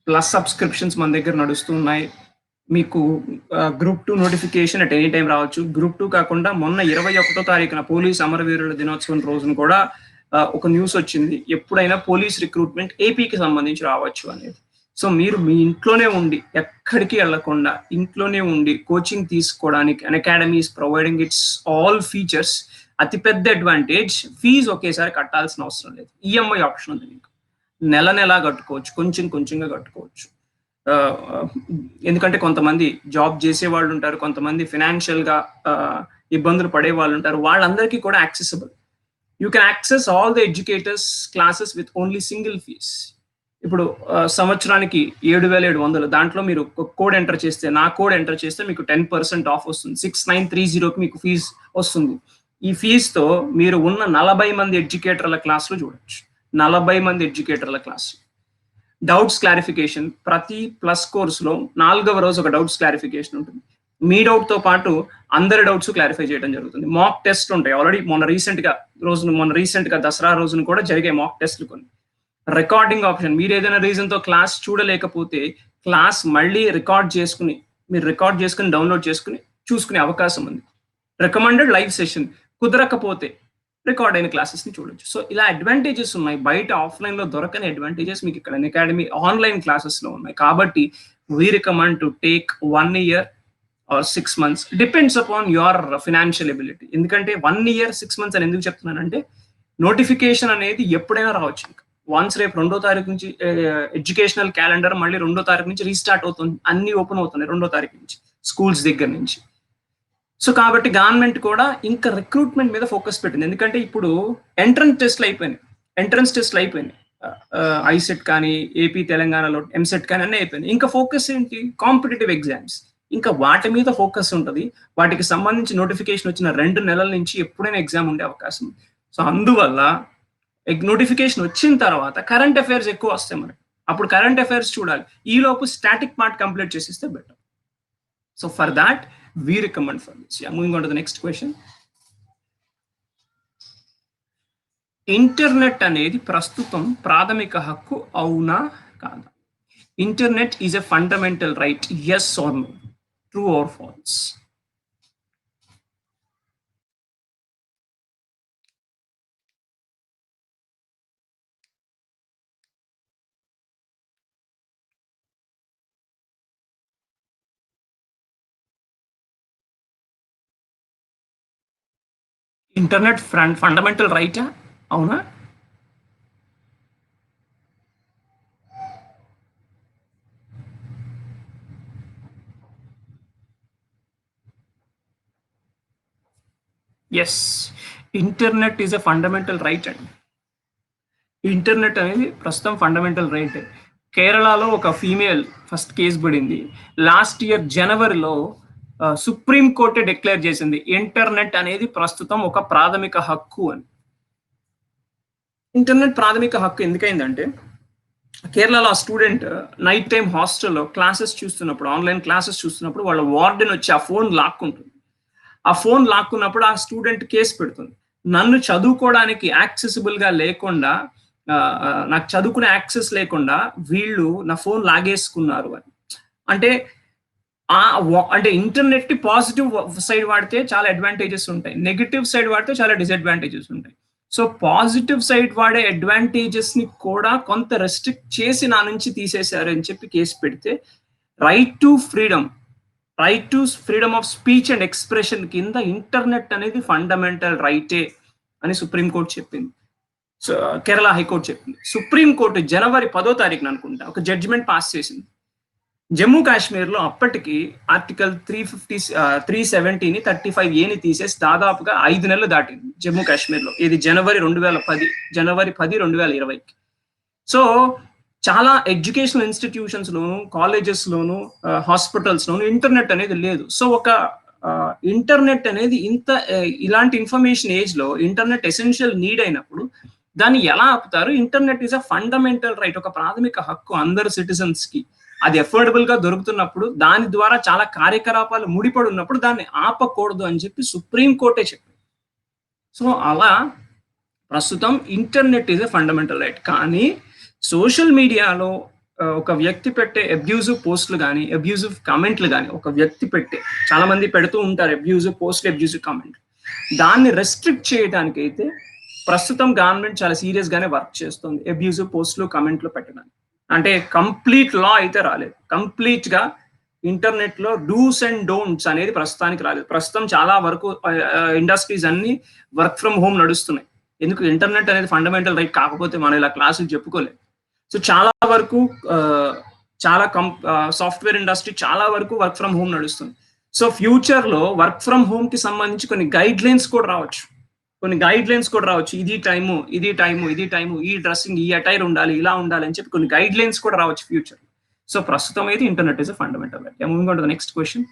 plus subscriptions మన దగ్గర నడుస్తున్నాయి. మీకు group 2 notification at any time రావచ్చు. గ్రూప్ 2 కాకుండా మొన్న 21వ తారీఖున పోలీస్ అమరవీరుల దినోత్సవం రోజున కూడా ఒక న్యూస్ వచ్చింది. ఎప్పుడైనా పోలీస్ రిక్రూట్మెంట్ ఏపీకి సంబంధించి రావచ్చు అనేది. సో మీరు మీ ఇంట్లోనే ఉండి ఎక్కడికి వెళ్లకుండా ఇంట్లోనే ఉండి కోచింగ్ తీసుకోవడానికి Unacademy is providing its all features. అతిపెద్ద అడ్వాంటేజ్ ఫీజు ఒకేసారి కట్టాల్సిన అవసరం లేదు. ఈఎంఐ ఆప్షన్ ఉంది మీకు. నెల నెలా కట్టుకోవచ్చు, కొంచెం కొంచెంగా కట్టుకోవచ్చు. ఎందుకంటే కొంతమంది జాబ్ చేసే వాళ్ళు ఉంటారు, కొంతమంది ఫినాన్షియల్ గా ఇబ్బందులు పడే వాళ్ళు ఉంటారు. వాళ్ళందరికీ కూడా accessible. You can access all the educators classes with only single fees. ఇప్పుడు సంవత్సరానికి 7,700 దాంట్లో మీరు కోడ్ ఎంటర్ చేస్తే, నా కోడ్ ఎంటర్ చేస్తే మీకు 10% ఆఫ్ వస్తుంది. 6930కి మీకు ఫీజు వస్తుంది. ఈ ఫీజుతో మీరు ఉన్న 40 మంది ఎడ్యుకేటర్ల క్లాసులు చూడొచ్చు. 40 మంది ఎడ్యుకేటర్ల క్లాసు. డౌట్స్ క్లారిఫికేషన్ ప్రతి ప్లస్ కోర్సులో 4వ రోజు ఒక డౌట్స్ క్లారిఫికేషన్ ఉంటుంది. మీ డౌట్ తో పాటు అందరి డౌట్స్ క్లారిఫై చేయడం జరుగుతుంది. మాక్ టెస్ట్ ఉంటాయి. ఆల్రెడీ మొన్న రీసెంట్ గా దసరా రోజున కూడా జరిగే మాక్ టెస్ట్లు కొన్ని. రికార్డింగ్ ఆప్షన్, మీరు ఏదైనా రీజన్ తో క్లాస్ చూడలేకపోతే క్లాస్ మళ్ళీ రికార్డ్ చేసుకుని డౌన్లోడ్ చేసుకుని చూసుకునే అవకాశం ఉంది. రికమెండెడ్ లైవ్ సెషన్ కుదరకపోతే రికార్డ్ అయిన క్లాసెస్ ని చూడొచ్చు. సో ఇలా అడ్వాంటేజెస్ ఉన్నాయి. బయట ఆఫ్లైన్ లో దొరకని అడ్వాంటేజెస్ మీకు ఇక్కడ అకాడమీ ఆన్లైన్ క్లాసెస్ లో ఉన్నాయి. కాబట్టి we recommend to take 1 year or 6 months. Depends upon your financial ability. ఎందుకంటే 1 year 6 months అని ఎందుకు చెప్తున్నానంటే నోటిఫికేషన్ అనేది ఎప్పుడైనా రావచ్చు. వన్స్ రేపు 2వ తారీఖు నుంచి ఎడ్యుకేషనల్ క్యాలెండర్ మళ్ళీ 2వ తారీఖు నుంచి రీస్టార్ట్ అవుతుంది. అన్ని ఓపెన్ అవుతున్నాయి 2వ తారీఖు నుంచి స్కూల్స్ దగ్గర నుంచి. సో కాబట్టి గవర్నమెంట్ కూడా ఇంకా రిక్రూట్మెంట్ మీద ఫోకస్ పెట్టింది. ఎందుకంటే ఇప్పుడు ఎంట్రన్స్ టెస్ట్లు అయిపోయినాయి. ఐసెట్ కానీ, ఏపీ తెలంగాణలో ఎంసెట్ కానీ అన్నీ అయిపోయినాయి. ఇంకా ఫోకస్ ఏంటి? Competitive exams. ఇంకా వాటి మీద ఫోకస్ ఉంటుంది. వాటికి సంబంధించి నోటిఫికేషన్ వచ్చిన 2 నెలల నుంచి ఎప్పుడైనా ఎగ్జామ్ ఉండే అవకాశం. సో అందువల్ల నోటిఫికేషన్ వచ్చిన తర్వాత కరెంట్ అఫైర్స్ ఎక్కువ వస్తాయి మనకి. అప్పుడు కరెంట్ అఫైర్స్ చూడాలి. ఈలోపు స్టాటిక్ పార్ట్ కంప్లీట్ చేసిస్తే better. So for that we recommend for this. Yeah, moving on to the next question. Internet అనేది ప్రస్తుతం ప్రాథమిక హక్కు అవునా కాదా? Internet is a fundamental right. yes or no? True or false? Internet fundamental రైటా? అవునా? Yes. Internet is a fundamental right అండి. Internet అనేది ప్రస్తుతం ఫండమెంటల్ రైట్. కేరళలో ఒక ఫీమేల్ ఫస్ట్ కేసు పడింది. లాస్ట్ ఇయర్ జనవరిలో సుప్రీం కోర్టే డిక్లేర్ చేసింది ఇంటర్నెట్ అనేది ప్రస్తుతం ఒక ప్రాథమిక హక్కు అని. ఇంటర్నెట్ ప్రాథమిక హక్కు ఎందుకైందంటే, కేరళలో ఆ స్టూడెంట్ నైట్ టైం హాస్టల్లో క్లాసెస్ చూస్తున్నప్పుడు, ఆన్లైన్ క్లాసెస్ చూస్తున్నప్పుడు వాళ్ళ వార్డెన్ వచ్చి ఆ ఫోన్ లాక్కుంటుంది. ఆ ఫోన్ లాక్కున్నప్పుడు ఆ స్టూడెంట్ కేసు పెడుతుంది. నన్ను చదువుకోవడానికి యాక్సెసిబుల్ గా లేకుండా, నాకు చదువుకునే యాక్సెస్ లేకుండా వీళ్ళు నా ఫోన్ లాగేసుకున్నారు అని. అంటే అంటే ఇంటర్నెట్ కి పాజిటివ్ సైడ్ వాడితే చాలా అడ్వాంటేజెస్ ఉంటాయి, నెగటివ్ సైడ్ వాడితే చాలా డిసడ్వాంటేజెస్ ఉంటాయి. సో పాజిటివ్ సైడ్ వాడే అడ్వాంటేజెస్ ని కూడా కొంత రెస్ట్రిక్ట్ చేసి నా నుంచి తీసేశారు అని చెప్పి కేసు పెడితే, right to freedom, right to freedom of speech and expression కింద ఇంటర్నెట్ అనేది ఫండమెంటల్ రైటే అని సుప్రీంకోర్టు చెప్పింది. సో కేరళ హైకోర్టు చెప్పింది. సుప్రీంకోర్టు జనవరి 10వ తారీఖున అనుకుంటా ఒక జడ్జిమెంట్ పాస్ చేసింది. జమ్మూ కాశ్మీర్ లో అప్పటికి ఆర్టికల్ 370ని 35A తీసేసి దాదాపుగా 5 నెలలు దాటింది జమ్మూ కాశ్మీర్ లో. ఇది జనవరి 10 2020. సో చాలా ఎడ్యుకేషనల్ ఇన్స్టిట్యూషన్స్ లోను, కాలేజెస్ లోను, హాస్పిటల్స్ లోను ఇంటర్నెట్ అనేది లేదు. సో ఒక ఇంటర్నెట్ అనేది ఇలాంటి ఇన్ఫర్మేషన్ ఏజ్ లో ఇంటర్నెట్ ఎసెన్షియల్ నీడ్ అయినప్పుడు దాన్ని ఎలా ఆపుతారు? Internet is a fundamental right, ఒక ప్రాథమిక హక్కు అందరు సిటిజన్స్ కి. అది అఫోర్డబుల్ గా దొరుకుతున్నప్పుడు, దాని ద్వారా చాలా కార్యకలాపాలు ముడిపడి ఉన్నప్పుడు దాన్ని ఆపకూడదు అని చెప్పి సుప్రీం కోర్టే చెప్పింది. సో అలా ప్రస్తుతం internet is a fundamental right. కానీ సోషల్ మీడియాలో ఒక వ్యక్తి పెట్టే అబ్యూజివ్ పోస్టులు కానీ, అబ్యూజివ్ కామెంట్లు కానీ, ఒక వ్యక్తి పెట్టే, చాలా మంది పెడుతూ ఉంటారు అబ్యూజివ్ పోస్టులు, అబ్యూజివ్ కామెంట్, దాన్ని రెస్ట్రిక్ట్ చేయడానికి అయితే ప్రస్తుతం గవర్నమెంట్ చాలా సీరియస్ గానే వర్క్ చేస్తుంది అబ్యూజివ్ పోస్టులు, కామెంట్లు పెట్టడానికి. అంటే కంప్లీట్ లా అయితే రాలేదు. కంప్లీట్ గా ఇంటర్నెట్ లో డూస్ అండ్ డోంట్స్ అనేది ప్రస్తుతానికి రాలేదు. ప్రస్తుతం చాలా వరకు ఇండస్ట్రీస్ అన్ని వర్క్ ఫ్రమ్ హోమ్ నడుస్తున్నాయి. ఎందుకు? ఇంటర్నెట్ అనేది ఫండమెంటల్ రైట్ కాకపోతే మనం ఇలా క్లాసులు చెప్పుకోలేదు. సో చాలా వరకు చాలా సాఫ్ట్వేర్ ఇండస్ట్రీ చాలా వరకు వర్క్ ఫ్రమ్ హోమ్ నడుస్తుంది. సో ఫ్యూచర్ లో వర్క్ ఫ్రమ్ హోమ్ కి సంబంధించి కొన్ని గైడ్ లైన్స్ కూడా రావచ్చు. ఇది టైము, ఈ డ్రెస్సింగ్, ఈ అటైర్ ఉండాలి, ఇలా ఉండాలి అని చెప్పి కొన్ని గైడ్ లైన్స్ కూడా రావచ్చు ఫ్యూచర్. సో ప్రస్తుతం అయితే internet is a fundamental right. Moving on to the next question.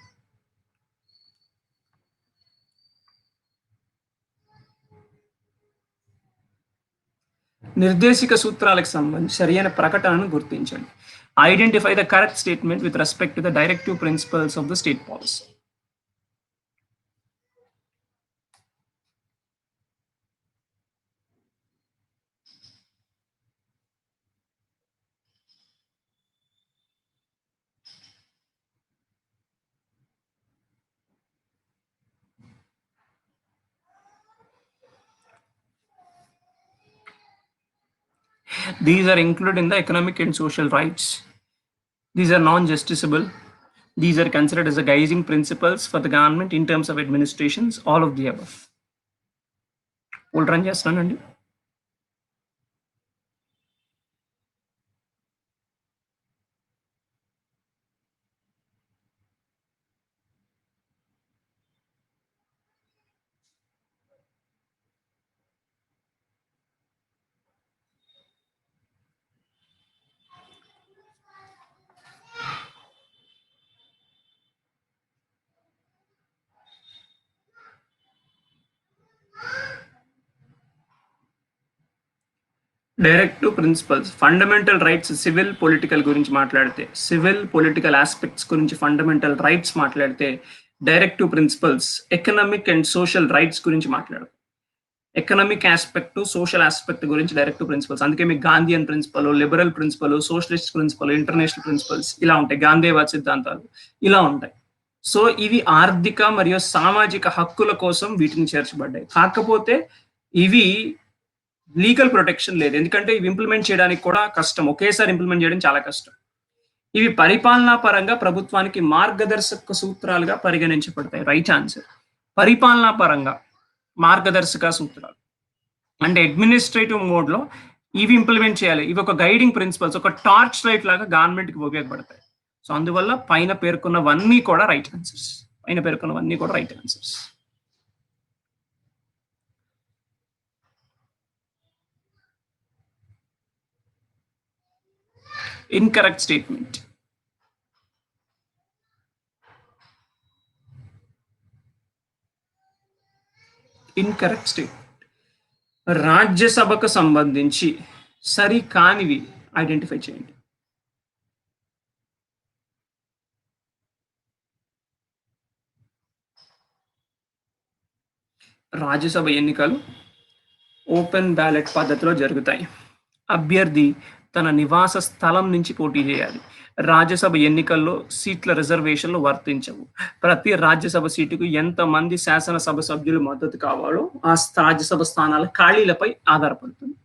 నిర్దేశిక సూత్రాలకు సంబంధించి సరైన ప్రకటనను గుర్తించండి. Identify the correct statement with respect to the directive principles of the state policy. These are included in the economic and social rights. These are non-justiciable. These are considered as the guiding principles for the government in terms of administrations, all of the above. Run చేస్తానండి. Directive principles, fundamental rights, civil political గురించి మాట్లాడితే, civil political aspects గురించి fundamental rights మాట్లాడితే directive principles, economic and social rights గురించి మాట్లాడతాం. Economic aspect, social aspect గురించి directive principles. అందుకే మీకు Gandhian principle, liberal principle, socialist principle, international principles ఇలా ఉంటాయి. గాంధీవాద సిద్ధాంతాలు ఇలా ఉంటాయి. సో ఇవి ఆర్థిక మరియు సామాజిక హక్కుల కోసం వీటిని చేర్చబడ్డాయి. కాకపోతే ఇవి లీగల్ ప్రొటెక్షన్ లేదు, ఎందుకంటే ఇవి ఇంప్లిమెంట్ చేయడానికి కూడా కష్టం, ఒకేసారి ఇంప్లిమెంట్ చేయడం చాలా కష్టం. ఇవి పరిపాలనా పరంగా ప్రభుత్వానికి మార్గదర్శక సూత్రాలుగా పరిగణించబడతాయి. Right answer. పరిపాలనా పరంగా మార్గదర్శక సూత్రాలు. అంటే అడ్మినిస్ట్రేటివ్ మోడ్‌లో ఇవి ఇంప్లిమెంట్ చేయాలి. ఇవి ఒక గైడింగ్ ప్రిన్సిపల్స్, ఒక టార్చ్ లైట్ లాగా గవర్నమెంట్‌కి ఉపయోగపడతాయి. సో, అందువల్ల పైన పేర్కొన్నవన్నీ కూడా రైట్ ఆన్సర్స్. పైన పేర్కొన్నవన్నీ కూడా right answers. Incorrect statement. Incorrect statement. రాజ్యసభకు సంబంధించి సరికానివి ఐడెంటిఫై చేయండి. రాజ్యసభ ఎన్నికలు ఓపెన్ బ్యాలెట్ పద్ధతిలో జరుగుతాయి. అభ్యర్థి తన నివాస స్థలం నుంచి పోటీ చేయాలి. రాజ్యసభ ఎన్నికల్లో సీట్ల రిజర్వేషన్లు వర్తించవు. ప్రతి రాజ్యసభ సీటుకు ఎంతమంది శాసనసభ సభ్యులు మద్దతు కావాలో ఆ రాజ్యసభ స్థానాల ఖాళీలపై ఆధారపడుతుంది.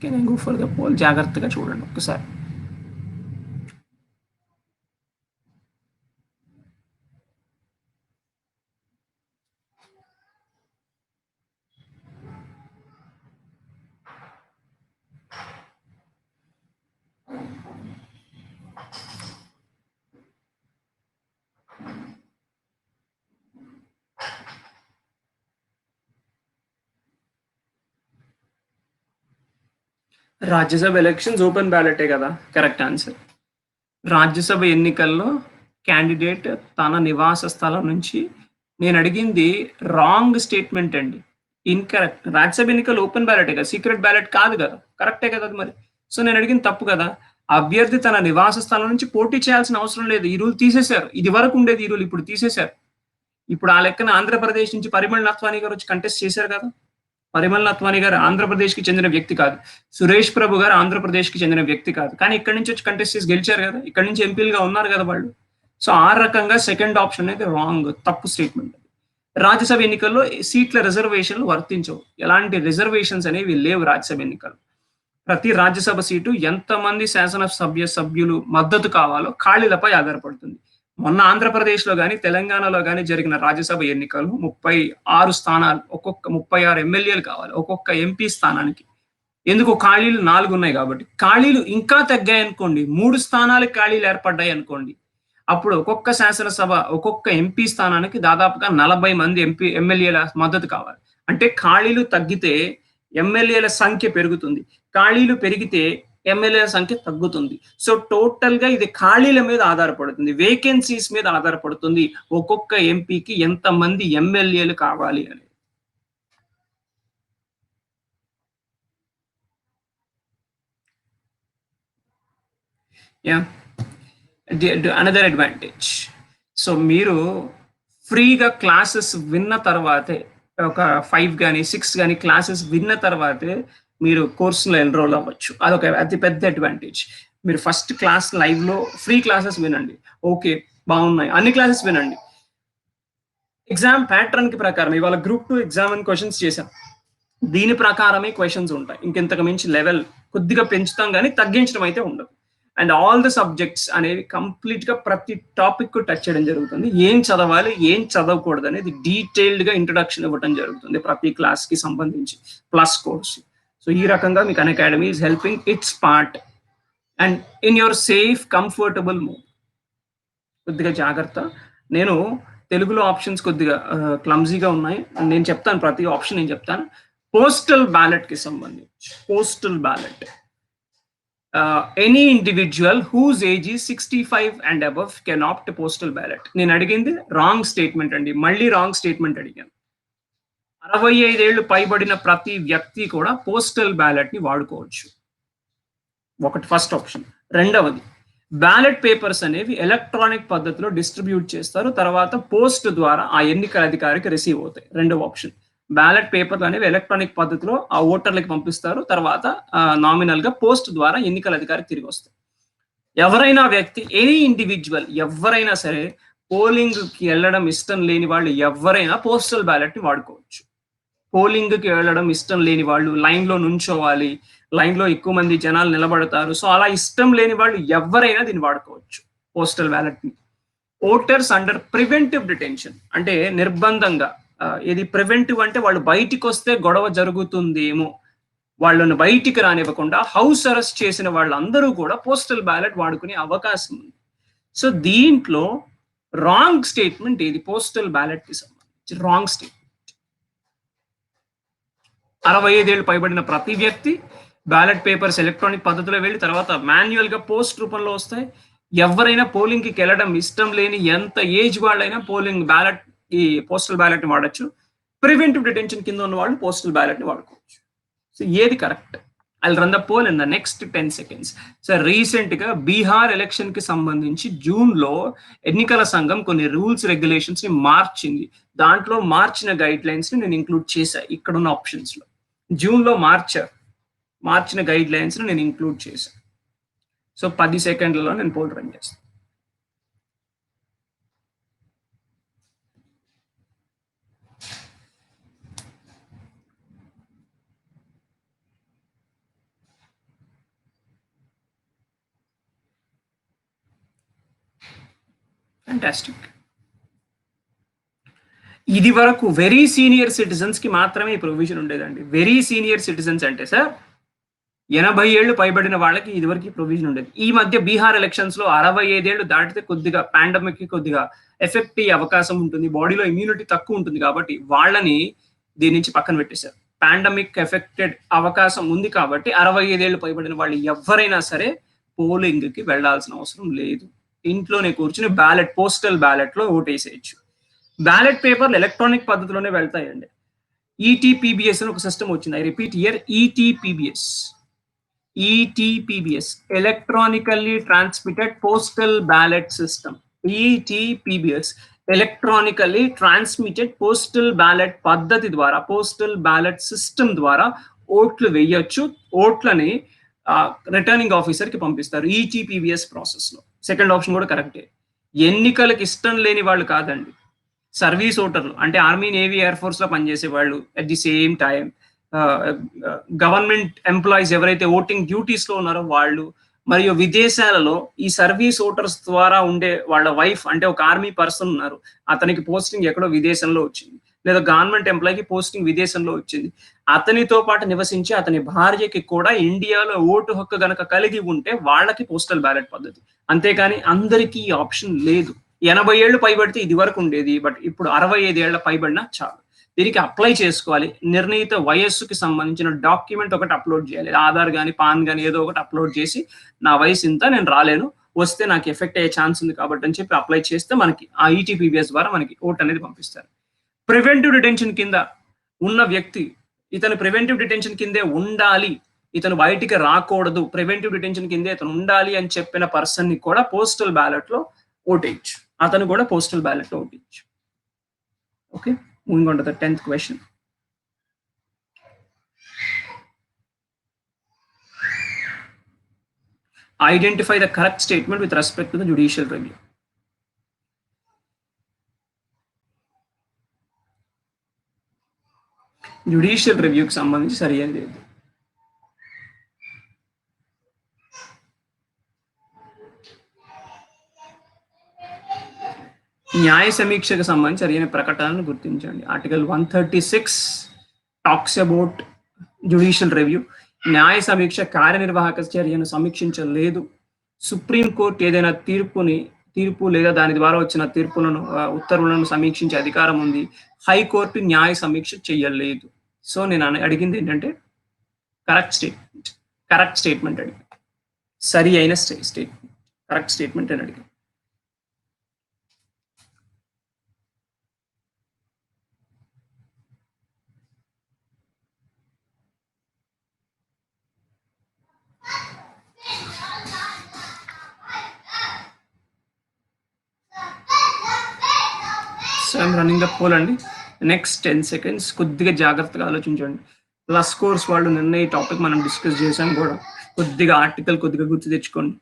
Can I go for the poll? జాగ్రత్తగా చూడండి ఒకసారి. రాజ్యసభ ఎలక్షన్స్ ఓపెన్ బ్యాలెటే కదా కరెక్ట్ ఆన్సర్. రాజ్యసభ ఎన్నికల్లో క్యాండిడేట్ తన నివాస స్థలం నుంచి, నేను అడిగింది రాంగ్ స్టేట్మెంట్ అండి, ఇన్కరెక్ట్. రాజ్యసభ ఎన్నికలు ఓపెన్ బ్యాలెటే కదా, సీక్రెట్ బ్యాలెట్ కాదు కదా, కరెక్టే కదా అది మరి. సో నేను అడిగింది తప్పు కదా. అభ్యర్థి తన నివాస స్థలం నుంచి పోటీ చేయాల్సిన అవసరం లేదు. ఈ రూల్ తీసేశారు. ఇది వరకు ఉండేది ఈ రూల్, ఇప్పుడు తీసేశారు. ఇప్పుడు ఆ లెక్కన ఆంధ్రప్రదేశ్ నుంచి పరిమళ్ నత్వాని గారు వచ్చి కంటెస్ట్ చేశారు కదా. పరిమళ్ నత్వాని గారు ఆంధ్రప్రదేశ్కి చెందిన వ్యక్తి కాదు. సురేష్ ప్రభు గారు ఆంధ్రప్రదేశ్కి చెందిన వ్యక్తి కాదు. కానీ ఇక్కడి నుంచి వచ్చి కంటెస్ట్ చేసి గెలిచారు కదా. ఇక్కడి నుంచి ఎంపీలుగా ఉన్నారు కదా వాళ్ళు. సో ఆ రకంగా సెకండ్ ఆప్షన్ అనేది రాంగ్, తప్పు స్టేట్మెంట్. రాజ్యసభ ఎన్నికల్లో సీట్ల రిజర్వేషన్లు వర్తించవు. ఎలాంటి రిజర్వేషన్స్ అనేవి లేవు రాజ్యసభ ఎన్నికలు. ప్రతి రాజ్యసభ సీటు ఎంతమంది శాసనసభ్య సభ్యులు మద్దతు కావాలో ఖాళీలపై ఆధారపడుతుంది. మొన్న ఆంధ్రప్రదేశ్లో కానీ తెలంగాణలో కానీ జరిగిన రాజ్యసభ ఎన్నికలు 36 స్థానాలు, ఒక్కొక్క 36 ఎమ్మెల్యేలు కావాలి ఒక్కొక్క ఎంపీ స్థానానికి. ఎందుకు? ఖాళీలు 4 ఉన్నాయి కాబట్టి. ఖాళీలు ఇంకా తగ్గాయి అనుకోండి, 3 స్థానాలకు ఖాళీలు ఏర్పడ్డాయి అనుకోండి, అప్పుడు ఒక్కొక్క శాసనసభ ఒక్కొక్క ఎంపీ స్థానానికి దాదాపుగా 40 మంది ఎమ్మెల్యేల మద్దతు కావాలి. అంటే ఖాళీలు తగ్గితే ఎమ్మెల్యేల సంఖ్య పెరుగుతుంది, ఖాళీలు పెరిగితే ఎమ్మెల్యేల సంఖ్య తగ్గుతుంది. సో టోటల్ గా ఇది ఖాళీల మీద ఆధారపడుతుంది, వేకెన్సీస్ మీద ఆధారపడుతుంది, ఒక్కొక్క ఎంపీకి ఎంతమంది ఎమ్మెల్యేలు కావాలి అని. Another advantage. సో మీరు ఫ్రీగా క్లాసెస్ విన్న తర్వాతే, ఒక 5 కానీ 6 కానీ క్లాసెస్ విన్న తర్వాతే మీరు కోర్సులో ఎన్రోల్ అవ్వచ్చు. అదొక అతి పెద్ద అడ్వాంటేజ్. మీరు ఫస్ట్ క్లాస్ లైవ్లో ఫ్రీ క్లాసెస్ వినండి, ఓకే బాగున్నాయి, అన్ని క్లాసెస్ వినండి. ఎగ్జామ్ ప్యాటర్న్ కి ప్రకారం ఇవాళ గ్రూప్ 2 ఎగ్జామ్ అని క్వశ్చన్స్ చేశాం, దీని ప్రకారమే క్వశ్చన్స్ ఉంటాయి. ఇంకెంతకు మించి లెవెల్ కొద్దిగా పెంచుతాం కానీ తగ్గించడం అయితే ఉండదు. అండ్ ఆల్ ద సబ్జెక్ట్స్ అనేవి కంప్లీట్ గా ప్రతి టాపిక్ కు టచ్ చేయడం జరుగుతుంది. ఏం చదవాలి ఏం చదవకూడదు అనేది డీటెయిల్డ్ గా ఇంట్రొడక్షన్ ఇవ్వడం జరుగుతుంది ప్రతి క్లాస్ కి సంబంధించి, ప్లస్ కోర్స్. సో ఈ రకంగా మీకు Unacademy is helping it's part and in your safe comfortable move. కొద్దిగా జాగ్రత్త. నేను తెలుగులో ఆప్షన్స్ కొద్దిగా క్లమ్జీగా ఉన్నాయి, నేను చెప్తాను ప్రతి ఆప్షన్ నేను చెప్తాను. పోస్టల్ బ్యాలెట్ కి సంబంధించి, postal ballot, any individual whose age is 65 and above can opt postal ballot. నేను అడిగింది రాంగ్ స్టేట్మెంట్ అండి, మళ్ళీ రాంగ్ స్టేట్మెంట్ అడిగాను. 65 ఏళ్ళు పైబడిన ప్రతి వ్యక్తి కూడా పోస్టల్ బ్యాలెట్ ని వాడుకోవచ్చు, ఒకటి ఫస్ట్ ఆప్షన్. రెండవది, బ్యాలెట్ పేపర్స్ అనేవి ఎలక్ట్రానిక్ పద్ధతిలో డిస్ట్రిబ్యూట్ చేస్తారు, తర్వాత పోస్ట్ ద్వారా ఆ ఎన్నికల అధికారికి రిసీవ్ అవుతాయి. రెండవ ఆప్షన్, బ్యాలెట్ పేపర్లు అనేవి ఎలక్ట్రానిక్ పద్ధతిలో ఆ ఓటర్లకు పంపిస్తారు, తర్వాత నామినల్ గా పోస్ట్ ద్వారా ఎన్నికల అధికారికి తిరిగి వస్తాయి. ఎవరైనా వ్యక్తి, ఎనీ ఇండివిజువల్, ఎవరైనా సరే, పోలింగ్ కి వెళ్ళడం ఇష్టం లేని వాళ్ళు ఎవరైనా పోస్టల్ బ్యాలెట్ ని వాడుకోవచ్చు. పోలింగ్‌కి వెళ్ళడం ఇష్టం లేని వాళ్ళు, లైన్‌లో నుంచోవాలి. లైన్‌లో ఎక్కువ మంది జనాలు నిలబడతారు. సో, అలా ఇష్టం లేని వాళ్ళు ఎవ్వరైనా దీన్ని వాడుకోవచ్చు. పోస్టల్ బ్యాలెట్‌ని. ఓటర్స్ అండర్ ప్రివెంటివ్ డిటెన్షన్ అంటే నిర్బంధంగా ఇది ప్రివెంటివ్ అంటే వాళ్ళు బయటికొస్తే గొడవ జరుగుతుందేమో. వాళ్ళని బయటికి రానివ్వకుండా హౌస్ అరెస్ట్ చేసిన వాళ్ళందరూ కూడా పోస్టల్ బ్యాలెట్ వాడుకునే అవకాశం ఉంది. సో, దీంట్లో రాంగ్ స్టేట్మెంట్ ఏది పోస్టల్ బ్యాలెట్‌కి సంబంధించి రాంగ్ స్టేట్మెంట్. 65 ఏళ్ళు పైబడిన ప్రతి వ్యక్తి బ్యాలెట్ పేపర్స్ ఎలక్ట్రానిక్ పద్ధతిలో వెళ్ళి తర్వాత మాన్యువల్‌గా పోస్ట్ రూపంలో వస్తాయి. ఎవరైనా పోలింగ్‌కి వెళ్ళడం ఇష్టం లేని ఎంత ఏజ్ వాళ్ళైనా పోలింగ్ బ్యాలెట్ ఈ పోస్టల్ బ్యాలెట్‌ని వాడొచ్చు. ప్రివెంటివ్ డిటెన్షన్ కింద ఉన్న వాళ్ళు పోస్టల్ బ్యాలెట్‌ని వాడుకోవచ్చు. సో, ఏది correct? I will run the poll in the next 10 seconds. So, రీసెంట్‌గా బీహార్ ఎలక్షన్‌కి సంబంధించి జూన్‌లో ఎన్నికల సంఘం కొన్ని రూల్స్, రెగ్యులేషన్స్‌ని మార్చింది. దాంట్లో మార్చిన గైడ్‌లైన్స్‌ని నేను ఇంక్లూడ్ చేశా ఇక్కడున్న ఆప్షన్స్‌లో. జూన్‌లో మార్చారు. మార్చిన గైడ్‌లైన్స్‌ని నేను ఇంక్లూడ్ చేశా. సో, 10 సెకండ్లలో నేను పోల్ రన్ చేస్తాను. ఫ్యాంటాస్టిక్. ఇది వరకు వెరీ సీనియర్ సిటిజన్స్‌కి మాత్రమే ఈ ప్రొవిజన్ ఉండేదండి. వెరీ సీనియర్ సిటిజన్స్ అంటే సార్ 80 ఏళ్ళు పైబడిన వాళ్ళకి ఇదివరకు ప్రొవిజన్ ఉండేది. ఈ మధ్య బీహార్ ఎలక్షన్స్‌లో 65 ఏళ్ళు దాటితే కొద్దిగా పాండమిక్‌కి కొద్దిగా ఎఫెక్ట్ అయ్యే అవకాశం ఉంటుంది. బాడీలో ఇమ్యూనిటీ తక్కువ ఉంటుంది కాబట్టి వాళ్ళని దీని నుంచి పక్కన పెట్టేశారు. పాండమిక్ ఎఫెక్టెడ్ అవకాశం ఉంది కాబట్టి 65 ఏళ్ళు పైబడిన వాళ్ళు ఎవ్వరైనా సరే పోలింగ్‌కి వెళ్ళాల్సిన అవసరం లేదు. ఇంట్లోనే కూర్చొని బ్యాలెట్ పోస్టల్ బ్యాలెట్‌లో ఓటేసేయొచ్చు. బ్యాలెట్ పేపర్‌లు ఎలక్ట్రానిక్ పద్ధతిలోనే వెళ్తాయండి. ఈటీపీబీఎస్ అని ఒక సిస్టమ్ వచ్చింది. I repeat here ETPBS. ETPBS electronically transmitted postal ballot system. ETPBS electronically transmitted postal ballot పద్ధతి ద్వారా పోస్టల్ బ్యాలెట్ సిస్టమ్ ద్వారా ఓట్లు వేయొచ్చు. ఓట్లని రిటర్నింగ్ ఆఫీసర్ కి పంపిస్తారు ఈటీపీబీఎస్ ప్రాసెస్ లో. సెకండ్ ఆప్షన్ కూడా కరెక్టే. ఎన్నికలకు ఇష్టం లేని వాళ్ళు కాదండి. సర్వీస్ ఓటర్లు అంటే ఆర్మీ, నేవీ, ఎయిర్ ఫోర్స్ లో పనిచేసే వాళ్ళు at the same time government employees ఎవరైతే ఓటింగ్ డ్యూటీస్ లో ఉన్నారో వాళ్ళు మరియు విదేశాలలో ఈ సర్వీస్ ఓటర్స్ ద్వారా ఉండే వాళ్ళ వైఫ్ అంటే ఒక ఆర్మీ పర్సన్ ఉన్నారు. అతనికి పోస్టింగ్ ఎక్కడో విదేశంలో వచ్చింది. లేదా గవర్నమెంట్ ఎంప్లాయీకి పోస్టింగ్ విదేశంలో వచ్చింది. అతనితో పాటు నివసించి అతని భార్యకి కూడా ఇండియాలో ఓటు హక్కు గనక కలిగి ఉంటే వాళ్ళకి పోస్టల్ బ్యాలెట్ పద్ధతి. అంతేకాని అందరికీ ఈ ఆప్షన్ లేదు. 80 ఏళ్ళు పైబడితే ఇది వరకు ఉండేది. బట్ ఇప్పుడు 65 ఏళ్ల పైబడినా చాలు. దీనికి అప్లై చేసుకోవాలి. నిర్ణీత వయస్సుకి సంబంధించిన డాక్యుమెంట్ ఒకటి అప్లోడ్ చేయాలి. ఆధార్ గాని, పాన్ గాని ఏదో ఒకటి అప్లోడ్ చేసి నా వయసు ఇంత నేను రాలేను. వస్తే నాకు ఎఫెక్ట్ అయ్యే ఛాన్స్ ఉంది కాబట్టి అని చెప్పి అప్లై చేస్తే మనకి ఆ ఈటీపీబీఎస్ ద్వారా మనకి ఓట్ అనేది పంపిస్తారు. ప్రివెంటివ్ డిటెన్షన్ కింద ఉన్న వ్యక్తి ఇతను ప్రివెంటివ్ డిటెన్షన్ కిందే ఉండాలి. ఇతను బయటికి రాకూడదు. ప్రివెంటివ్ డిటెన్షన్ కిందే ఇతను ఉండాలి అని చెప్పిన పర్సన్ ని కూడా పోస్టల్ బ్యాలెట్ లో ఓటేయచ్చు. అతను కూడా పోస్టల్ బ్యాలెట్ లో ఓటేయచ్చు. Okay, moving on to the 10th question. Identify the correct statement with respect to the judicial review. Judicial రివ్యూకి సంబంధించి సరి అయినది ఏది? న్యాయ సమీక్షకు సంబంధించి సరైన ప్రకటనను గుర్తించండి. Article 136 talks about judicial review. న్యాయ సమీక్ష కార్యనిర్వాహక చర్యను సమీక్షించలేదు. సుప్రీంకోర్టు ఏదైనా తీర్పు లేదా దాని ద్వారా వచ్చిన తీర్పులను ఉత్తర్వులను సమీక్షించే అధికారం ఉంది. హైకోర్టు న్యాయ సమీక్ష చేయలేదు. సో నేను అడిగింది ఏంటంటే కరెక్ట్ స్టేట్మెంట్ అడిగి సరి అయిన స్టేట్మెంట్ కరెక్ట్ స్టేట్మెంట్ అని అడిగి. So I'm running the poll అండి. నెక్స్ట్ 10 seconds కొద్దిగా జాగ్రత్తగా ఆలోచించండి. ప్లస్ కోర్స్ వాళ్ళు నిన్న ఈ టాపిక్ మనం డిస్కస్ చేసాం కూడా. కొద్దిగా ఆర్టికల్ కొద్దిగా గుర్తు తెచ్చుకోండి.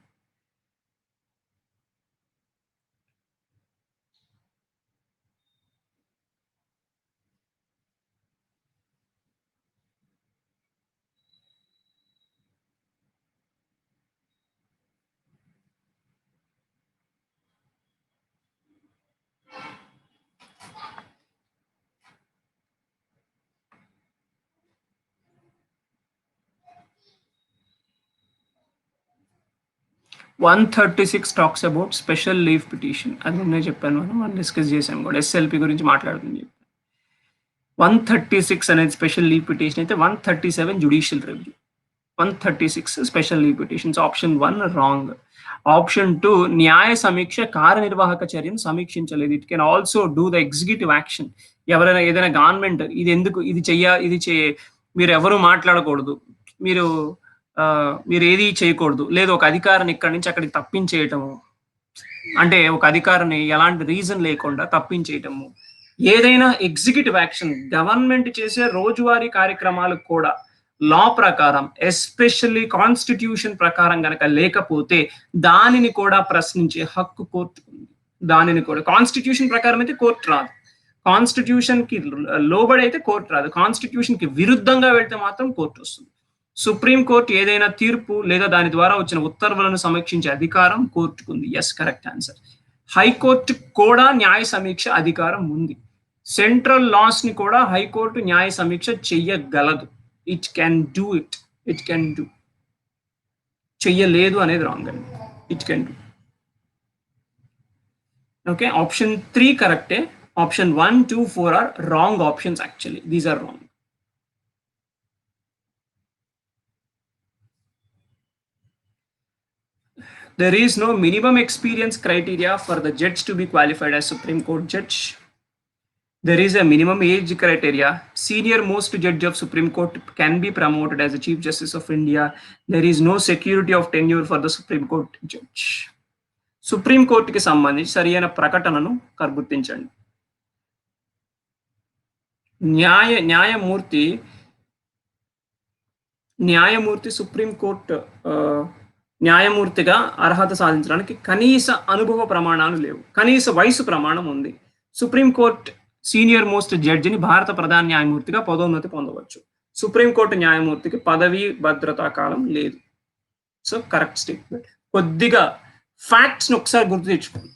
136 talks about special leave petition. అది నిన్నే చెప్పాను, మనం డిస్కస్ చేసాం కూడా, ఎస్ఎల్పి గురించి మాట్లాడుతుంది. 136 అనేది స్పెషల్ లీవ్ పిటిషన్ అయితే 137 judicial review. 136 special leave petitions. Option 1 wrong. Option 2 న్యాయ సమీక్ష కార్యనిర్వాహక చర్యను సమీక్షించలేదు. It can also do the executive action. ఎవరైనా ఏదైనా గవర్నమెంట్ ఇది ఎందుకు ఇది మీరు ఎవరు మాట్లాడకూడదు, మీరు మీరు ఏది చేయకూడదు, లేదు ఒక అధికారిని ఇక్కడి నుంచి అక్కడికి తప్పించేయటము, అంటే ఒక అధికారిని ఎలాంటి రీజన్ లేకుండా తప్పించేయటము, ఏదైనా ఎగ్జిక్యూటివ్ యాక్షన్ గవర్నమెంట్ చేసే రోజువారీ కార్యక్రమాలకు కూడా లా ప్రకారం ఎస్పెషల్లీ కాన్స్టిట్యూషన్ ప్రకారం గనక లేకపోతే దానిని కూడా ప్రశ్నించే హక్కు కోర్టుకు ఉంది. దానిని కూడా కాన్స్టిట్యూషన్ ప్రకారం అయితే కోర్టు రాదు, కాన్స్టిట్యూషన్ కి లోబడి అయితే కోర్టు రాదు, కాన్స్టిట్యూషన్ కి విరుద్ధంగా వెళ్తే మాత్రం కోర్టు వస్తుంది. సుప్రీం కోర్టు ఏదైనా తీర్పు లేదా దాని ద్వారా వచ్చిన ఉత్తర్వులను సమీక్షించే అధికారం కోర్టుకుంది. Yes, correct answer. హైకోర్టు కూడా న్యాయ సమీక్ష అధికారం ఉంది. సెంట్రల్ లాస్ ని కూడా హైకోర్టు న్యాయ సమీక్ష చెయ్యగలదు. It can do it. It can do. చెయ్యలేదు అనేది రాంగ్ అండి. It can do. Okay, option 3 కరెక్టే. Option 1, 2, 4 are wrong options actually. These are wrong. There is no minimum experience criteria for the judge to be qualified as Supreme Court judge. There is a minimum age criteria. Senior most judge of Supreme Court can be promoted as the Chief Justice of India. There is no security of tenure for the Supreme Court judge. Supreme కోర్టుకి సంబంధించి సరియైన ప్రకటనను గుర్తించండి. న్యాయమూర్తి supreme court న్యాయమూర్తిగా అర్హత సాధించడానికి కనీస అనుభవ ప్రమాణాలు లేవు, కనీస వయసు ప్రమాణం ఉంది. సుప్రీంకోర్టు సీనియర్ మోస్ట్ జడ్జిని భారత ప్రధాన న్యాయమూర్తిగా పదోన్నతి పొందవచ్చు. సుప్రీంకోర్టు న్యాయమూర్తికి పదవీ భద్రతా కాలం లేదు. So correct statement. కొద్దిగా ఫ్యాక్ట్స్ ని ఒకసారి గుర్తు తెచ్చుకోండి.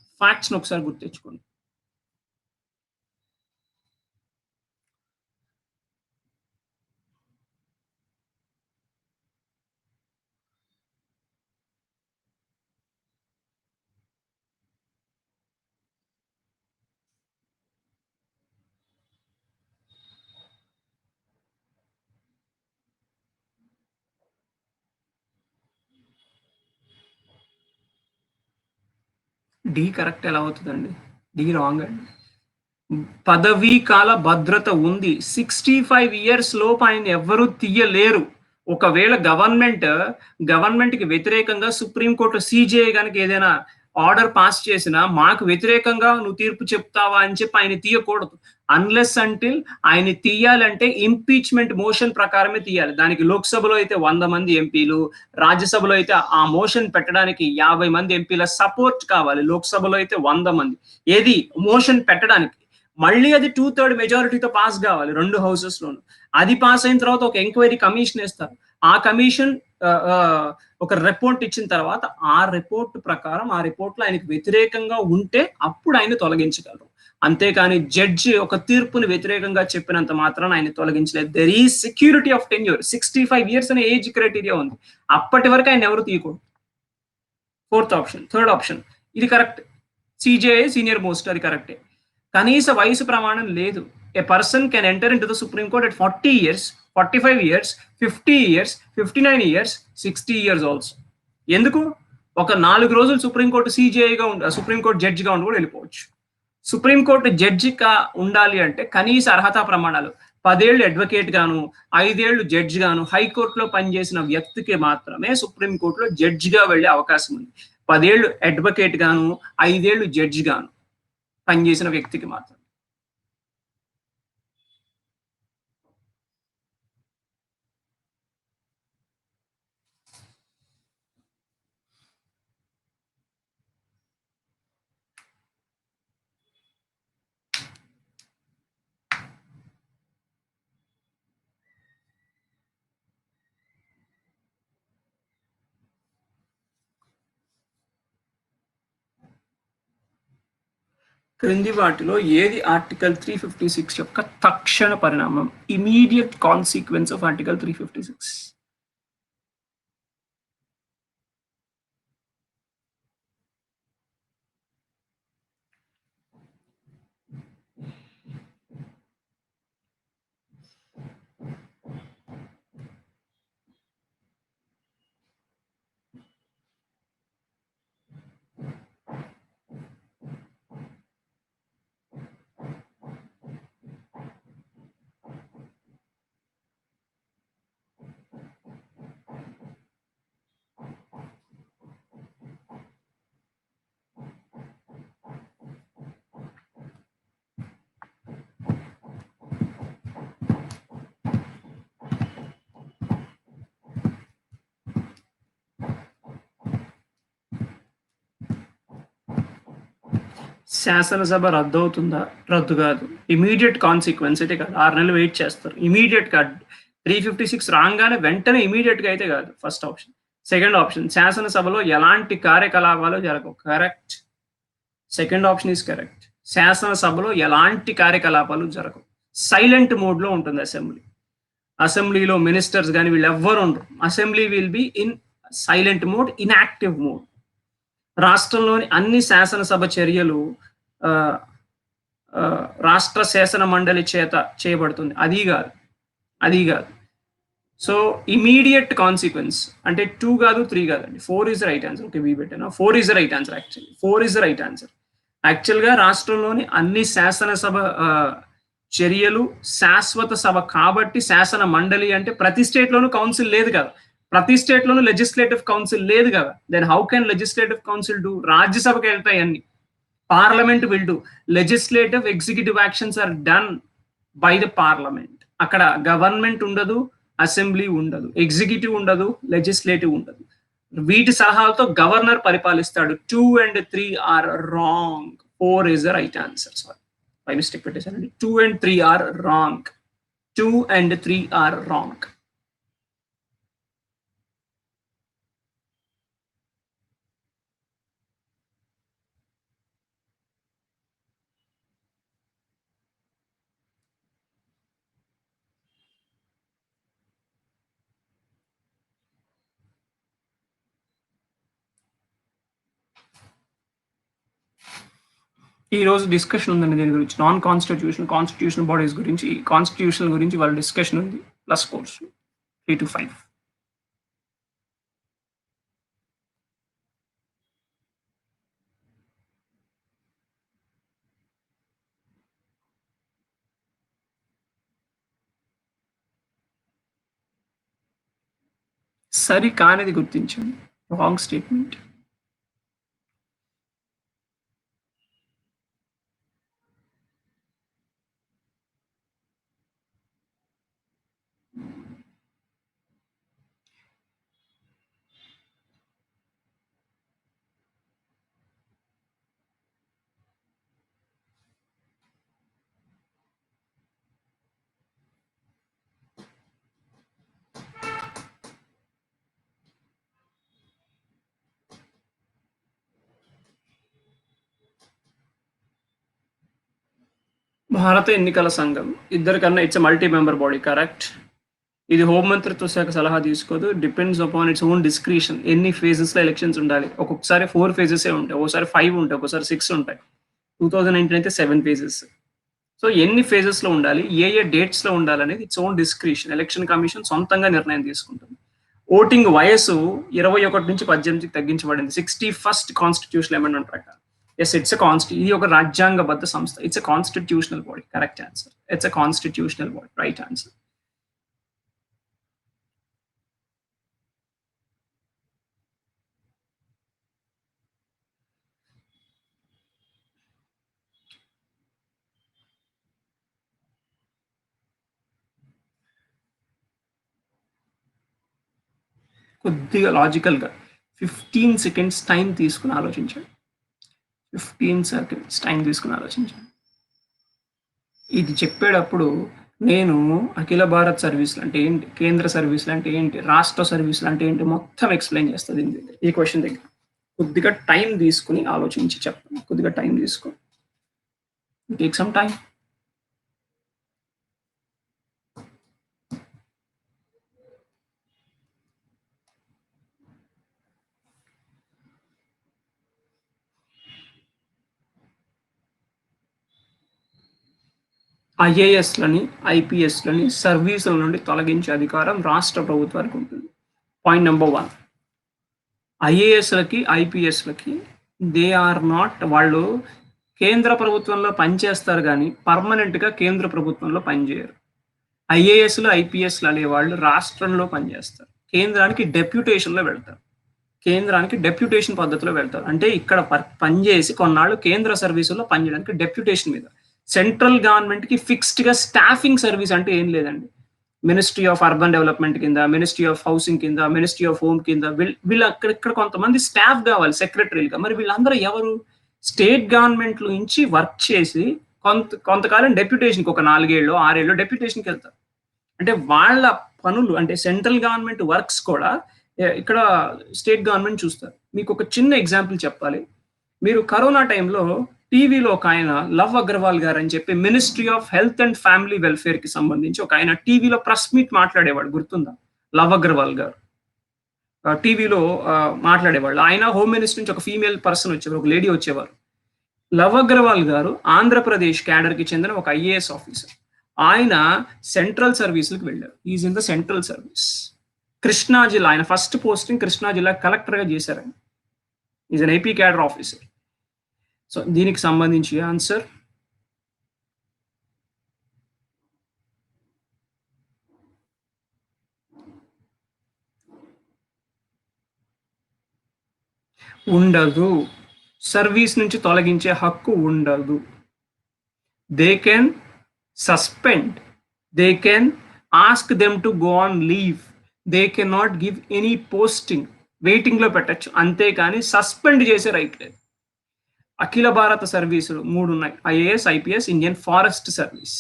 డి కరెక్ట్ ఎలా అవుతుందండి? డి రాంగ్ అండి. పదవీ కాల భద్రత ఉంది. 65 ఇయర్స్ లోపు ఆయన ఎవ్వరూ తీయలేరు. ఒకవేళ గవర్నమెంట్ కి వ్యతిరేకంగా సుప్రీంకోర్టు సిజేఐ కనుక ఏదైనా ఆర్డర్ పాస్ చేసినా మాకు వ్యతిరేకంగా నువ్వు తీర్పు చెప్తావా అని చెప్పి ఆయన తీయకూడదు. అన్లెస్ అంటిల్ ఆయన తీయాలంటే ఇంపీచ్మెంట్ మోషన్ ప్రకారమే తీయాలి. దానికి లోక్సభలో అయితే 100 మంది ఎంపీలు, రాజ్యసభలో అయితే ఆ మోషన్ పెట్టడానికి 50 మంది ఎంపీల సపోర్ట్ కావాలి. లోక్సభలో అయితే 100 మంది. ఏది మోషన్ పెట్టడానికి మళ్ళీ అది 2/3 మెజారిటీతో పాస్ కావాలి రెండు హౌసెస్ లోను. అది పాస్ అయిన తర్వాత ఒక ఎంక్వైరీ కమిషన్ వేస్తారు. ఆ కమిషన్ ఒక రిపోర్ట్ ఇచ్చిన తర్వాత ఆ రిపోర్ట్ ప్రకారం ఆ రిపోర్ట్ లో ఆయనకు వ్యతిరేకంగా ఉంటే అప్పుడు ఆయన తొలగించగలరు. అంతేకాని జడ్జి ఒక తీర్పుని వ్యతిరేకంగా చెప్పినంత మాత్రం ఆయన తొలగించలేదు. There is security of tenure. 65 years అనే ఏజ్ క్రైటీరియా ఉంది. అప్పటి వరకు ఆయన ఎవరు తీయకూడదు. థర్డ్ ఆప్షన్ ఇది కరెక్ట్. సిజేఐ సీనియర్ మోస్ట్, అది కరెక్టే. కనీస వయసు ప్రమాణం లేదు. A person can enter in to the supreme court at 40 years, 45 years, 50 years, 59 years, 60 years also. ఎందుకు? ఒక 4 రోజులు సుప్రీంకోర్టు సిజేఐగా సుప్రీంకోర్టు జడ్జిగా ఉండి కూడా వెళ్ళిపోవచ్చు. సుప్రీంకోర్టు జడ్జిగా ఉండాలి అంటే కనీస అర్హతా ప్రమాణాలు 10 ఏళ్ళు అడ్వకేట్ గాను, 5 ఏళ్ళు జడ్జి గాను హైకోర్టులో పనిచేసిన వ్యక్తికి మాత్రమే సుప్రీంకోర్టులో జడ్జిగా వెళ్లే అవకాశం ఉంది. 10 ఏళ్ళు అడ్వకేట్ గాను, 5 ఏళ్ళు జడ్జి గాను పనిచేసిన వ్యక్తికి మాత్రం. క్రింది వాటిలో ఏది ఆర్టికల్ 356 యొక్క తక్షణ పరిణామం? Immediate consequence of article 356. శాసనసభ రద్దవుతుందా? రద్దు కాదు. ఇమ్మీడియేట్ కాన్సిక్వెన్స్ అయితే కాదు. 6 నెలలు వెయిట్ చేస్తారు. ఇమ్మీడియేట్‌గా 356 రాంగానే వెంటనే ఇమ్మీడియేట్‌గా అయితే కాదు. First option. సెకండ్ ఆప్షన్ శాసనసభలో ఎలాంటి కార్యకలాపాలు జరగవు. Correct. Second option is correct. శాసనసభలో ఎలాంటి కార్యకలాపాలు జరగవు. సైలెంట్ మోడ్‌లో ఉంటుంది అసెంబ్లీ. అసెంబ్లీలో మినిస్టర్స్ గాని వీళ్ళెవ్వరు ఉండరు. Assembly will be in silent mode, inactive mode. రాష్ట్రంలోని అన్ని శాసనసభ చర్యలు రాష్ట్ర శాసన మండలి చేత చేయబడుతుంది. అది కాదు. సో ఇమీడియట్ కాన్సిక్వెన్స్ అంటే 2 కాదు 3 కాదండి. 4 is right answer. Okay, B పెట్టాను. 4 is right answer. Actually 4 is right answer. యాక్చువల్గా రాష్ట్రంలోని అన్ని శాసనసభ చర్యలు శాశ్వత సభ కాబట్టి శాసన మండలి అంటే ప్రతి స్టేట్ లోనూ కౌన్సిల్ లేదు కదా. ప్రతి స్టేట్ లోనూ లెజిస్లేటివ్ కౌన్సిల్ లేదు కదా. Then how can legislative council do? రాజ్యసభకి వెళ్తాయి అన్ని. Parliament will do. Legislative executive actions are done by the parliament. అక్కడ గవర్నమెంట్ ఉండదు, అసెంబ్లీ ఉండదు, ఎగ్జిక్యూటివ్ ఉండదు, లెజిస్లేటివ్ ఉండదు. వీటి సలహాలతో గవర్నర్ పరిపాలిస్తాడు. 2 and 3 are wrong. 4 is the right answer. Sorry, by mistake పెట్టేశానండి. 2 and 3 are wrong. 2 and 3 are wrong. ఈ రోజు డిస్కషన్ ఉందండి దీని గురించి. నాన్ కాన్స్టిట్యూషనల్ బాడీస్ గురించి, కాన్స్టిట్యూషన్ గురించి వాళ్ళ డిస్కషన్ ఉంది. Plus course 3 to 5. సరి కానిది గుర్తించండి. Wrong statement. భారత ఎన్నికల సంఘం ఇద్దరికన్నా it's multi member body. Correct. ఇది హోంమంత్రిత్వ శాఖ సలహా తీసుకోదు. Depends upon it's own discretion. ఎన్ని ఫేజెస్ లో ఎలక్షన్స్ ఉండాలి? ఒక్కొక్కసారి 4 phases ఉంటాయి, ఒకసారి 5 ఉంటాయి, ఒకసారి 6 ఉంటాయి. 2019 అయితే 7 phases. సో ఎన్ని ఫేజెస్ లో ఉండాలి, ఏ డేట్స్ లో ఉండాలి అనేది it's own discretion. Election commission సొంతంగా నిర్ణయం తీసుకుంటుంది. ఓటింగ్ వయసు 21 నుంచి 18కి తగ్గించబడింది 61st కాన్స్టిట్యూషనల్ అమెండ్మెంట్ ప్రకారం. ఎస్, ఇట్స్ ఇది ఒక రాజ్యాంగబద్ధ సంస్థ. It's a constitutional body. Correct answer. It's a constitutional body. Right answer. కొద్దిగా లాజికల్గా 15 seconds టైం తీసుకుని ఆలోచించండి. 15 seconds టైం తీసుకుని ఆలోచించండి. ఇది చెప్పేటప్పుడు నేను అఖిల భారత్ సర్వీసులు అంటే ఏంటి, కేంద్ర సర్వీసులు అంటే ఏంటి, రాష్ట్ర సర్వీసులు అంటే ఏంటి మొత్తం ఎక్స్ప్లెయిన్ చేస్తుంది ఈ క్వశ్చన్ దగ్గర. కొద్దిగా టైం తీసుకుని ఆలోచించి చెప్పండి. కొద్దిగా టైం తీసుకో. Take some time. ఐఏఎస్లని, ఐపీఎస్లని సర్వీసుల నుండి తొలగించే అధికారం రాష్ట్ర ప్రభుత్వానికి ఉంటుంది. Point number 1. ఐఏఎస్లకి, ఐపీఎస్లకి దే ఆర్ నాట్, వాళ్ళు కేంద్ర ప్రభుత్వంలో పనిచేస్తారు కానీ పర్మనెంట్గా కేంద్ర ప్రభుత్వంలో పనిచేయరు. ఐఏఎస్లు, ఐపీఎస్లు అనే వాళ్ళు రాష్ట్రంలో పనిచేస్తారు. కేంద్రానికి డెప్యూటేషన్లో వెళ్తారు. కేంద్రానికి డెప్యూటేషన్ పద్ధతిలో వెళ్తారు. అంటే ఇక్కడ పనిచేసి కొన్నాళ్ళు కేంద్ర సర్వీసుల్లో పనిచేయడానికి డెప్యూటేషన్ మీద. సెంట్రల్ గవర్నమెంట్ కి ఫిక్స్డ్ గా స్టాఫింగ్ సర్వీస్ అంటే ఏం లేదండి. మినిస్ట్రీ ఆఫ్ అర్బన్ డెవలప్మెంట్ కింద, మినిస్ట్రీ ఆఫ్ హౌసింగ్ కింద, మినిస్ట్రీ ఆఫ్ హోమ్ కింద వీళ్ళు అక్కడిక్కడ కొంతమంది స్టాఫ్ కావాలి సెక్రటరీలుగా. మరి వీళ్ళందరూ ఎవరు? స్టేట్ గవర్నమెంట్ నుంచి వర్క్ చేసి కొంతకాలం డెప్యుటేషన్కి ఒక 4 ఏళ్ళు 6 ఏళ్ళు డెప్యుటేషన్కి వెళ్తారు. అంటే వాళ్ళ పనులు అంటే సెంట్రల్ గవర్నమెంట్ వర్క్స్ కూడా ఇక్కడ స్టేట్ గవర్నమెంట్ చూస్తారు. మీకు ఒక చిన్న ఎగ్జాంపుల్ చెప్పాలి. మీరు కరోనా టైంలో టీవీలో ఒక ఆయన లవ్ అగర్వాల్ గారు అని చెప్పి ministry of health and family welfare కి సంబంధించి ఒక ఆయన టీవీలో ప్రెస్ మీట్ మాట్లాడేవాడు, గుర్తుందా? లవ్ అగర్వాల్ గారు టీవీలో మాట్లాడేవాళ్ళు. ఆయన హోమ్ మినిస్టర్ నుంచి ఒక ఫీమేల్ పర్సన్ వచ్చేవారు, ఒక లేడీ వచ్చేవారు. లవ్ అగర్వాల్ గారు ఆంధ్రప్రదేశ్ క్యాడర్ కి చెందిన ఒక ఐఏఎస్ ఆఫీసర్. ఆయన సెంట్రల్ సర్వీసులకు వెళ్ళారు. Is in the central service. Krishna జిల్లా ఆయన ఫస్ట్ పోస్టింగ్ కృష్ణా జిల్లా కలెక్టర్ గా చేశారు. ఆయన is an AP cadre officer. So దీనికి సంబంధించి ఆన్సర్ ఉండదు. సర్వీస్ నుంచి తొలగించే హక్కు ఉండదు. They can suspend, they can ask them to go on leave, they can not give any posting. Waiting లో పెట్టచ్చు, అంతేకాని సస్పెండ్ చేసే రైట్ లేదు. అఖిల భారత సర్వీసులు 3 ఉన్నాయి. IAS, IPS, Indian forest service.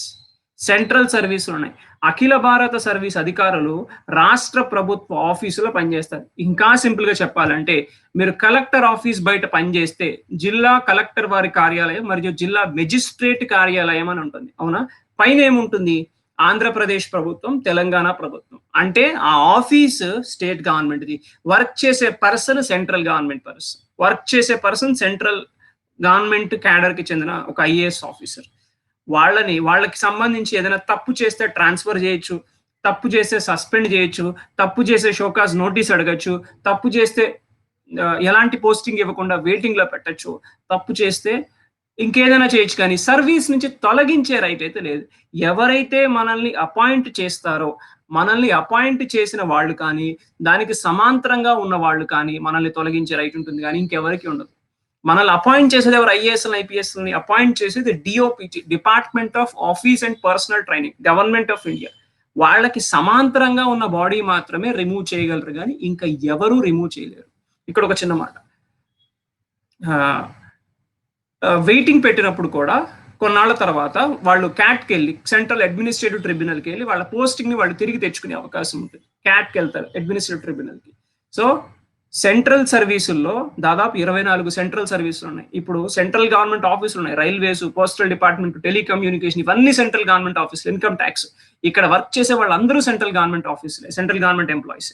Central సర్వీసులు ఉన్నాయి. అఖిల భారత సర్వీస్ అధికారులు రాష్ట్ర ప్రభుత్వ ఆఫీసులో పనిచేస్తారు. ఇంకా సింపుల్ గా చెప్పాలంటే మీరు కలెక్టర్ ఆఫీస్ బయట పనిచేస్తే జిల్లా కలెక్టర్ వారి కార్యాలయం మరియు జిల్లా మెజిస్ట్రేట్ కార్యాలయం అని ఉంటుంది, అవునా? పైన ఏముంటుంది? ఆంధ్రప్రదేశ్ ప్రభుత్వం, తెలంగాణ ప్రభుత్వం. అంటే ఆ ఆఫీస్ స్టేట్ గవర్నమెంట్ది, వర్క్ చేసే person central government person, work చేసే పర్సన్ సెంట్రల్ గవర్నమెంట్ క్యాడర్ కి చెందిన ఒక ఐఏఎస్ ఆఫీసర్. వాళ్ళకి సంబంధించి ఏదైనా తప్పు చేస్తే ట్రాన్స్ఫర్ చేయొచ్చు, తప్పు చేస్తే సస్పెండ్ చేయొచ్చు, తప్పు చేసే షోకాజ్ నోటీస్ అడగచ్చు, తప్పు చేస్తే ఎలాంటి పోస్టింగ్ ఇవ్వకుండా వెయిటింగ్ లో పెట్టచ్చు, తప్పు చేస్తే ఇంకేదైనా చేయొచ్చు, కానీ సర్వీస్ నుంచి తొలగించే రైట్ అయితే లేదు. ఎవరైతే మనల్ని అపాయింట్ చేస్తారో, మనల్ని అపాయింట్ చేసిన వాళ్ళు కానీ దానికి సమాంతరంగా ఉన్న వాళ్ళు కానీ మనల్ని తొలగించే రైట్ ఉంటుంది, కానీ ఇంకెవరికి ఉండదు. మనల్ని అపాయింట్ చేసేది ఎవరు? ఐఏఎస్ ఐపీఎస్ అపాయింట్ చేసేది DoPT, department of office and personal training, government of India. వాళ్ళకి సమాంతరంగా ఉన్న బాడీ మాత్రమే రిమూవ్ చేయగలరు, కానీ ఇంకా ఎవరు రిమూవ్ చేయలేరు. ఇక్కడ ఒక చిన్న మాట, వెయిటింగ్ పెట్టినప్పుడు కూడా కొన్నాళ్ళ తర్వాత వాళ్ళు క్యాట్కి వెళ్ళి, సెంట్రల్ అడ్మినిస్ట్రేటివ్ ట్రిబ్యునల్కి వెళ్ళి వాళ్ళ పోస్టింగ్ ని వాళ్ళు తిరిగి తెచ్చుకునే అవకాశం ఉంటుంది. క్యాట్కి వెళ్తారు, అడ్మినిస్ట్రేటివ్ ట్రిబ్యునల్కి. సో సెంట్రల్ సర్వీసుల్లో దాదాపు 24 సెంట్రల్ సర్వీసులు ఉన్నాయి. ఇప్పుడు సెంట్రల్ గవర్నమెంట్ ఆఫీసులు ఉన్నాయి, రైల్వేస్, పోస్టల్ డిపార్ట్మెంట్, టెలికమ్యూనికేషన్, ఇవన్నీ సెంట్రల్ గవర్నమెంట్ ఆఫీసులు. ఇన్కమ్ ట్యాక్స్, ఇక్కడ వర్క్ చేసే వాళ్ళందరూ సెంట్రల్ గవర్నమెంట్ ఆఫీసులే, central government employees.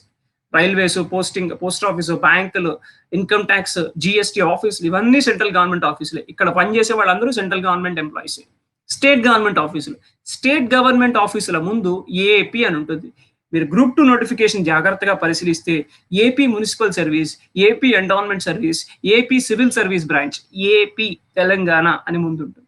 Railways, post office, బ్యాంకులు, ఇన్కమ్ ట్యాక్స్, జిఎస్టీ ఆఫీసులు, ఇవన్నీ సెంట్రల్ గవర్నమెంట్ ఆఫీసులే. ఇక్కడ పనిచేసే వాళ్ళందరూ central government employees. State government ఆఫీసులు, స్టేట్ గవర్నమెంట్ ఆఫీసుల ముందు ఏపీ అని ఉంటుంది. మీరు గ్రూప్ 2 నోటిఫికేషన్ జాగ్రత్తగా పరిశీలిస్తే AP municipal service, AP endowment service, AP civil service branch, AP Telangana అని ముందు ఉంటుంది.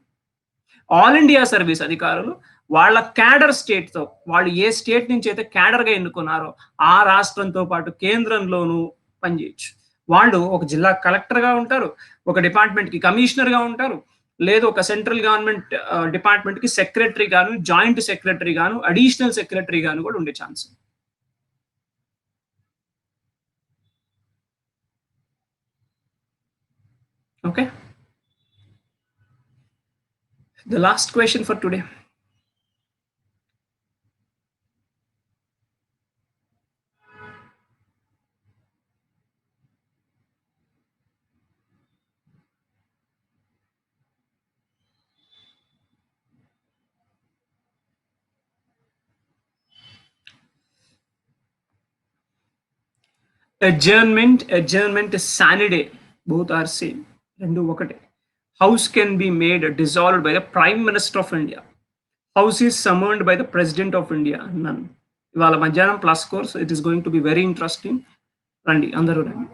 ఆల్ ఇండియా సర్వీస్ అధికారులు వాళ్ళ క్యాడర్ స్టేట్ తో, వాళ్ళు ఏ స్టేట్ నుంచి అయితే క్యాడర్ గా ఎన్నుకున్నారో ఆ రాష్ట్రంతో పాటు కేంద్రంలోనూ పనిచేయచ్చు. వాళ్ళు ఒక జిల్లా కలెక్టర్ గా ఉంటారు, ఒక డిపార్ట్మెంట్ కి కమిషనర్ గా ఉంటారు, లేదు ఒక సెంట్రల్ గవర్నమెంట్ డిపార్ట్మెంట్ కి సెక్రటరీ గాను, జాయింట్ సెక్రటరీ గాను, అడిషనల్ సెక్రటరీ గాను కూడా ఉండే chance. Okay, the last question for today. adjournment, Saturday, both are same. Rendu okate. House can be made dissolved by the Prime Minister of India. House is summoned by the President of India. None. ఇవాళ మధ్యాహ్నం plus course, it is going to be very interesting. రండి, అందరూ రండి.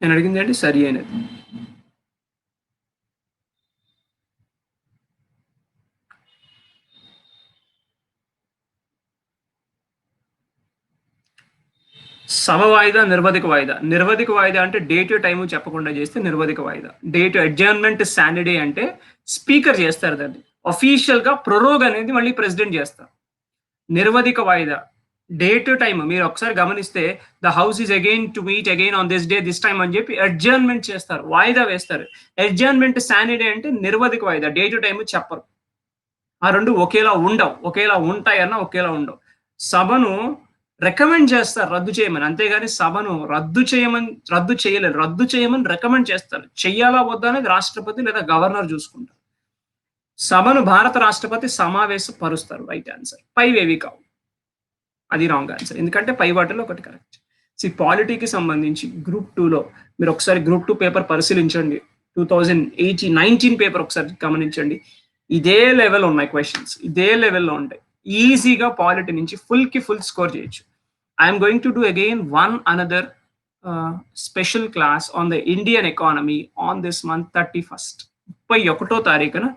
నేను అడిగింది ఏంటి? సరి అయినది. సమ వాయిదా, నిర్వధిక వాయిదా. నిర్వధిక వాయిదా అంటే డేట్ టైము చెప్పకుండా చేస్తే నిర్వధిక వాయిదా. డేట్ అడ్జర్న్మెంట్ సాటర్డే అంటే స్పీకర్ చేస్తారు దాన్ని. అఫీషియల్ గా ప్రొరోగ్ అనేది మళ్ళీ ప్రెసిడెంట్ చేస్తారు. నిర్వధిక వాయిదా. డే టు టైమ్ మీరు ఒకసారి గమనిస్తే the house is again to meet again on this day this time అని చెప్పి అడ్జర్న్మెంట్ చేస్తారు, వాయిదా వేస్తారు. అడ్జర్న్మెంట్ సానిడే అంటే నిర్వధిక వాయిదా, డే టు టైమ్ చెప్పరు. ఆ రెండు ఒకేలా ఉండవు, ఒకేలా ఉంటాయన్నా ఒకేలా ఉండవు. సభను రికమెండ్ చేస్తారు రద్దు చేయమని, అంతేగాని సభను రద్దు చేయలేరు. రద్దు చేయమని రికమెండ్ చేస్తారు. చెయ్యాలా వద్దా అనేది రాష్ట్రపతి లేదా గవర్నర్ చూసుకుంటారు. సభను భారత రాష్ట్రపతి సమావేశపరుస్తారు. Right answer. పైవేవి కావు, అది రాంగ్ ఆన్సర్. ఎందుకంటే పై వాటిలో ఒకటి కరెక్ట్. పాలిటీకి సంబంధించి గ్రూప్ 2లో మీరు ఒకసారి గ్రూప్ 2 పేపర్ పరిశీలించండి. 2019 పేపర్ ఒకసారి గమనించండి. ఇదే లెవెల్ ఉన్నాయి క్వశ్చన్స్, ఇదే లెవెల్లో ఉంటాయి. ఈజీగా పాలిటీ నుంచి ఫుల్ స్కోర్ చేయొచ్చు. I'm going to do again one another special class on the Indian economy on this month 31st. 31వ తారీఖున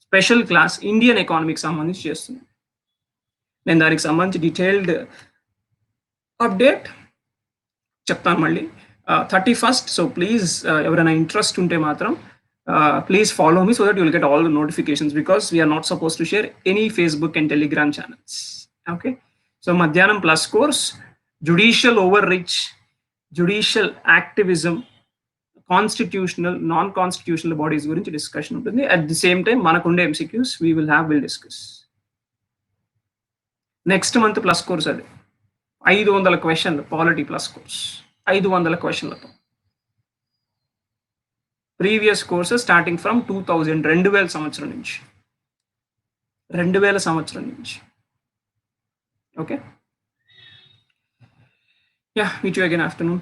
స్పెషల్ క్లాస్ ఇండియన్ ఎకానమీకి సంబంధించి చేస్తున్నాను. నేను దానికి సంబంధించి డీటెయిల్డ్ అప్డేట్ చెప్తాను మళ్ళీ 31st. సో ప్లీజ్ ఎవరైనా ఇంట్రెస్ట్ ఉంటే మాత్రం please follow me so that you will get all the notifications, because we are not supposed to share any Facebook and Telegram channels. Okay. So Madhyanam plus course, judicial overreach, judicial activism, constitutional, non-constitutional bodies gurinchi discussion untundi. At the same time manakunde MCQs we'll discuss. Next month plus course adi 500 questions polity plus course, 500 questions. Previous courses starting from 2000 సంవత్సరం నుంచి 2000 సంవత్సరం నుంచి. Okay, yeah, meet you again afternoon.